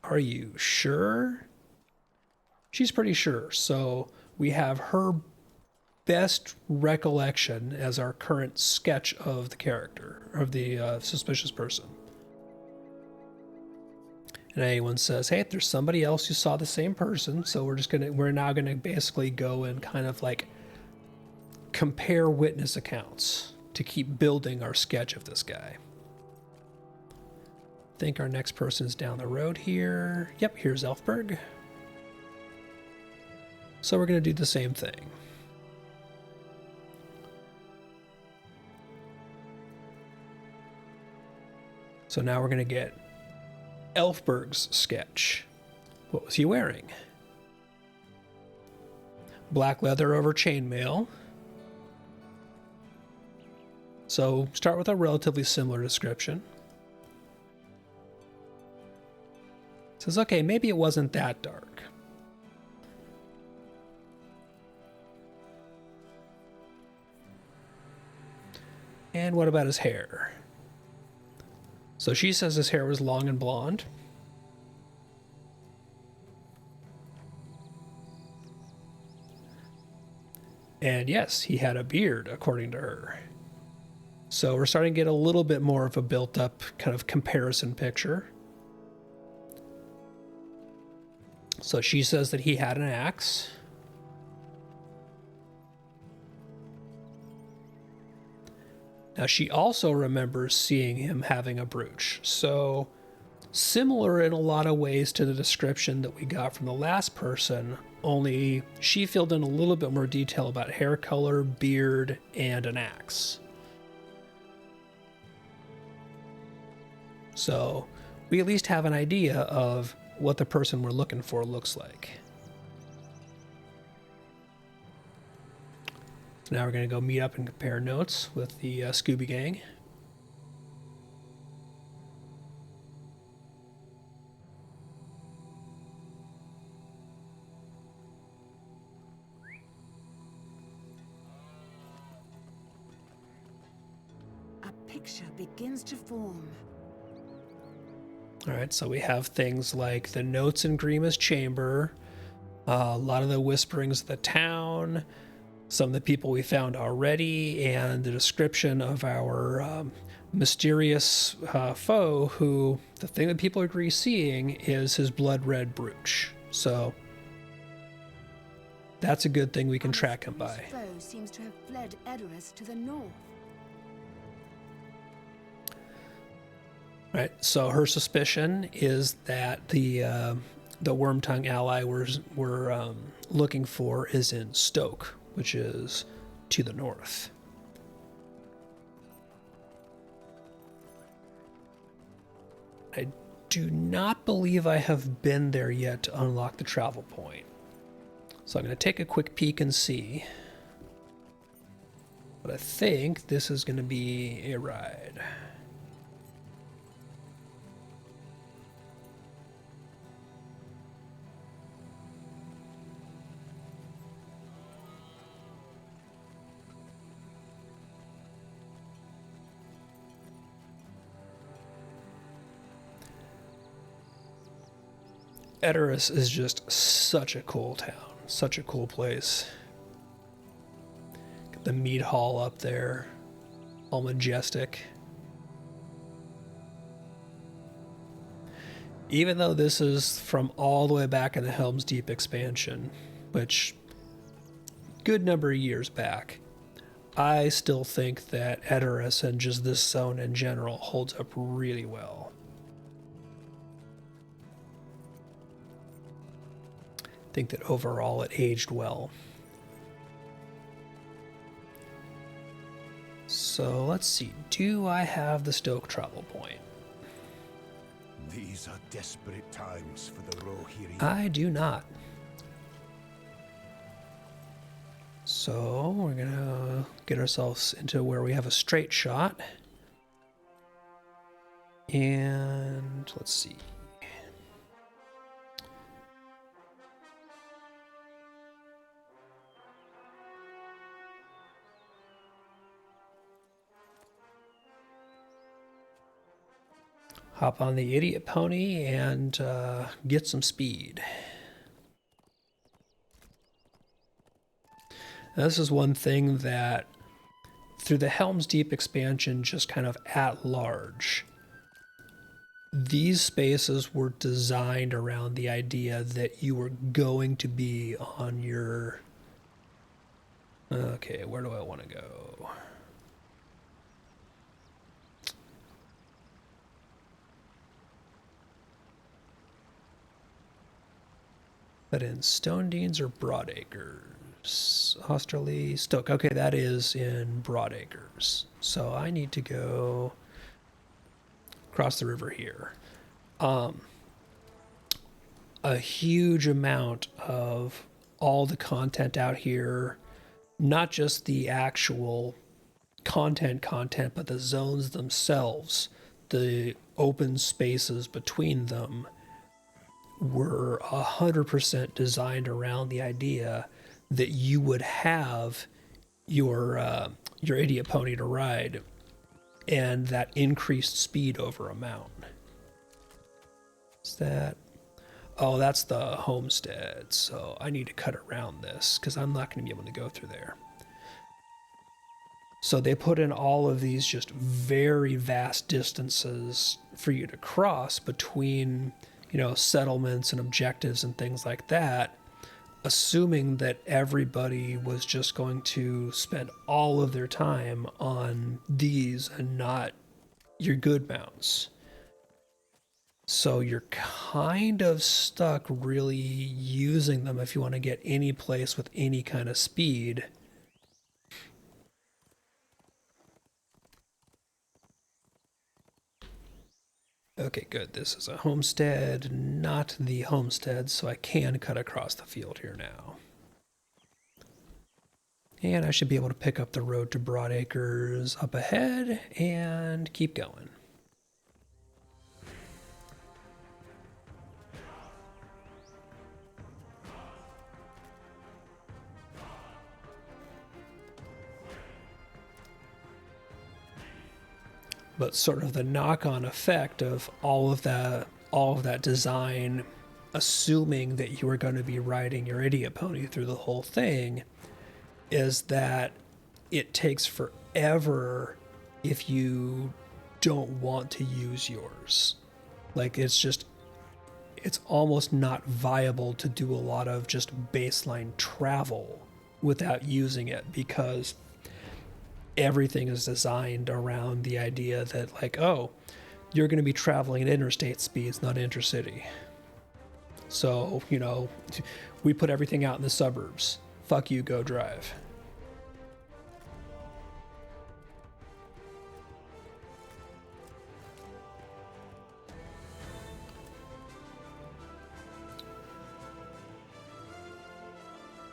Are you sure? She's pretty sure. So we have her best recollection as our current sketch of the character, of the suspicious person. And anyone says, hey, if there's somebody else who saw the same person, so we're now gonna basically go and kind of like compare witness accounts to keep building our sketch of this guy. I think our next person is down the road here. Yep, here's Elfberg. So we're gonna do the same thing. So now we're gonna get Elfberg's sketch. What was he wearing? Black leather over chainmail. So start with a relatively similar description. Says, okay, maybe it wasn't that dark. And what about his hair? So she says his hair was long and blonde. And yes, he had a beard, according to her. So we're starting to get a little bit more of a built-up kind of comparison picture. So she says that he had an axe. Now, she also remembers seeing him having a brooch. So, similar in a lot of ways to the description that we got from the last person, only she filled in a little bit more detail about hair color, beard, and an axe. So, we at least have an idea of what the person we're looking for looks like. Now we're going to go meet up and compare notes with the Scooby Gang. A picture begins to form. All right, so we have things like the notes in Grima's chamber, a lot of the whisperings of the town, some of the people we found already, and the description of our mysterious foe, who the thing that people agree seeing is his blood red brooch. So that's a good thing we can track him by. Foe seems to have fled Edoras to the north. Right, so her suspicion is that the Wormtongue ally we're looking for is in Stoke, which is to the north. I do not believe I have been there yet to unlock the travel point. So I'm going to take a quick peek and see. But I think this is going to be a ride. Edoras is just such a cool town, such a cool place. Got the mead hall up there, all majestic. Even though this is from all the way back in the Helm's Deep expansion, which good number of years back, I still think that Edoras and just this zone in general holds up really well. I think that overall it aged well. So let's see, do I have the Stoke travel point? These are desperate times for the Rohirrim. I do not. So we're gonna get ourselves into where we have a straight shot. And let's see. Hop on the idiot pony and get some speed. Now, this is one thing that through the Helm's Deep expansion, just kind of at large, these spaces were designed around the idea that you were going to be on your... Okay, where do I want to go? But in Stone Deans or Broadacres? Osterley, Stoke. Okay, that is in Broadacres. So I need to go across the river here. A huge amount of all the content out here, not just the actual content, but the zones themselves, the open spaces between them, were 100% designed around the idea that you would have your idiot pony to ride and that increased speed over a mount. Is that... Oh, that's the homestead, so I need to cut around this because I'm not going to be able to go through there. So they put in all of these just very vast distances for you to cross between, you know, settlements and objectives and things like that, assuming that everybody was just going to spend all of their time on these and not your good mounts. So you're kind of stuck really using them if you want to get any place with any kind of speed. Okay, good. This is a homestead, not the homestead, so I can cut across the field here now. And I should be able to pick up the road to Broadacres up ahead and keep going. But sort of the knock-on effect of all of that design, assuming that you were going to be riding your idiot pony through the whole thing, is that it takes forever if you don't want to use yours. Like, it's almost not viable to do a lot of just baseline travel without using it, because everything is designed around the idea that, like, oh, you're going to be traveling at interstate speeds, not intercity. So, you know, we put everything out in the suburbs. Fuck you, go drive.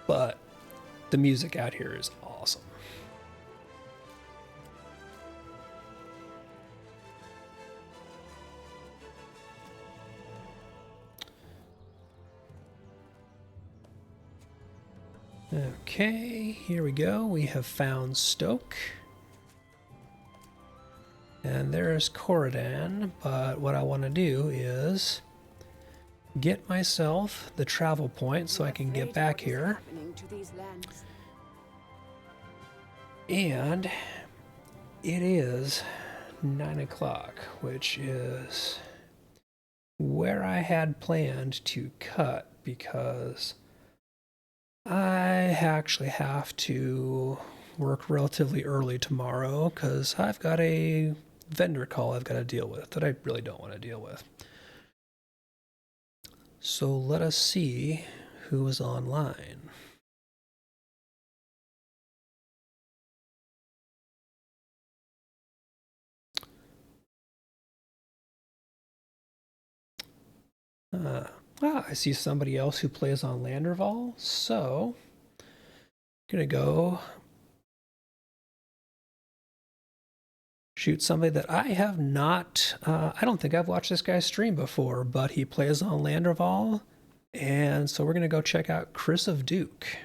But the music out here is awesome. Okay, here we go. We have found Stoke. And there's Corridan, but what I want to do is get myself the travel point so I can get back here. And it is 9 o'clock, which is where I had planned to cut, because I actually have to work relatively early tomorrow because I've got a vendor call I've got to deal with that I really don't want to deal with. So let us see who is online. I see somebody else who plays on Landerval, so I'm gonna go shoot somebody that I have not, I don't think I've watched this guy stream before, but he plays on Landerval, and so we're gonna go check out Chris of Duke.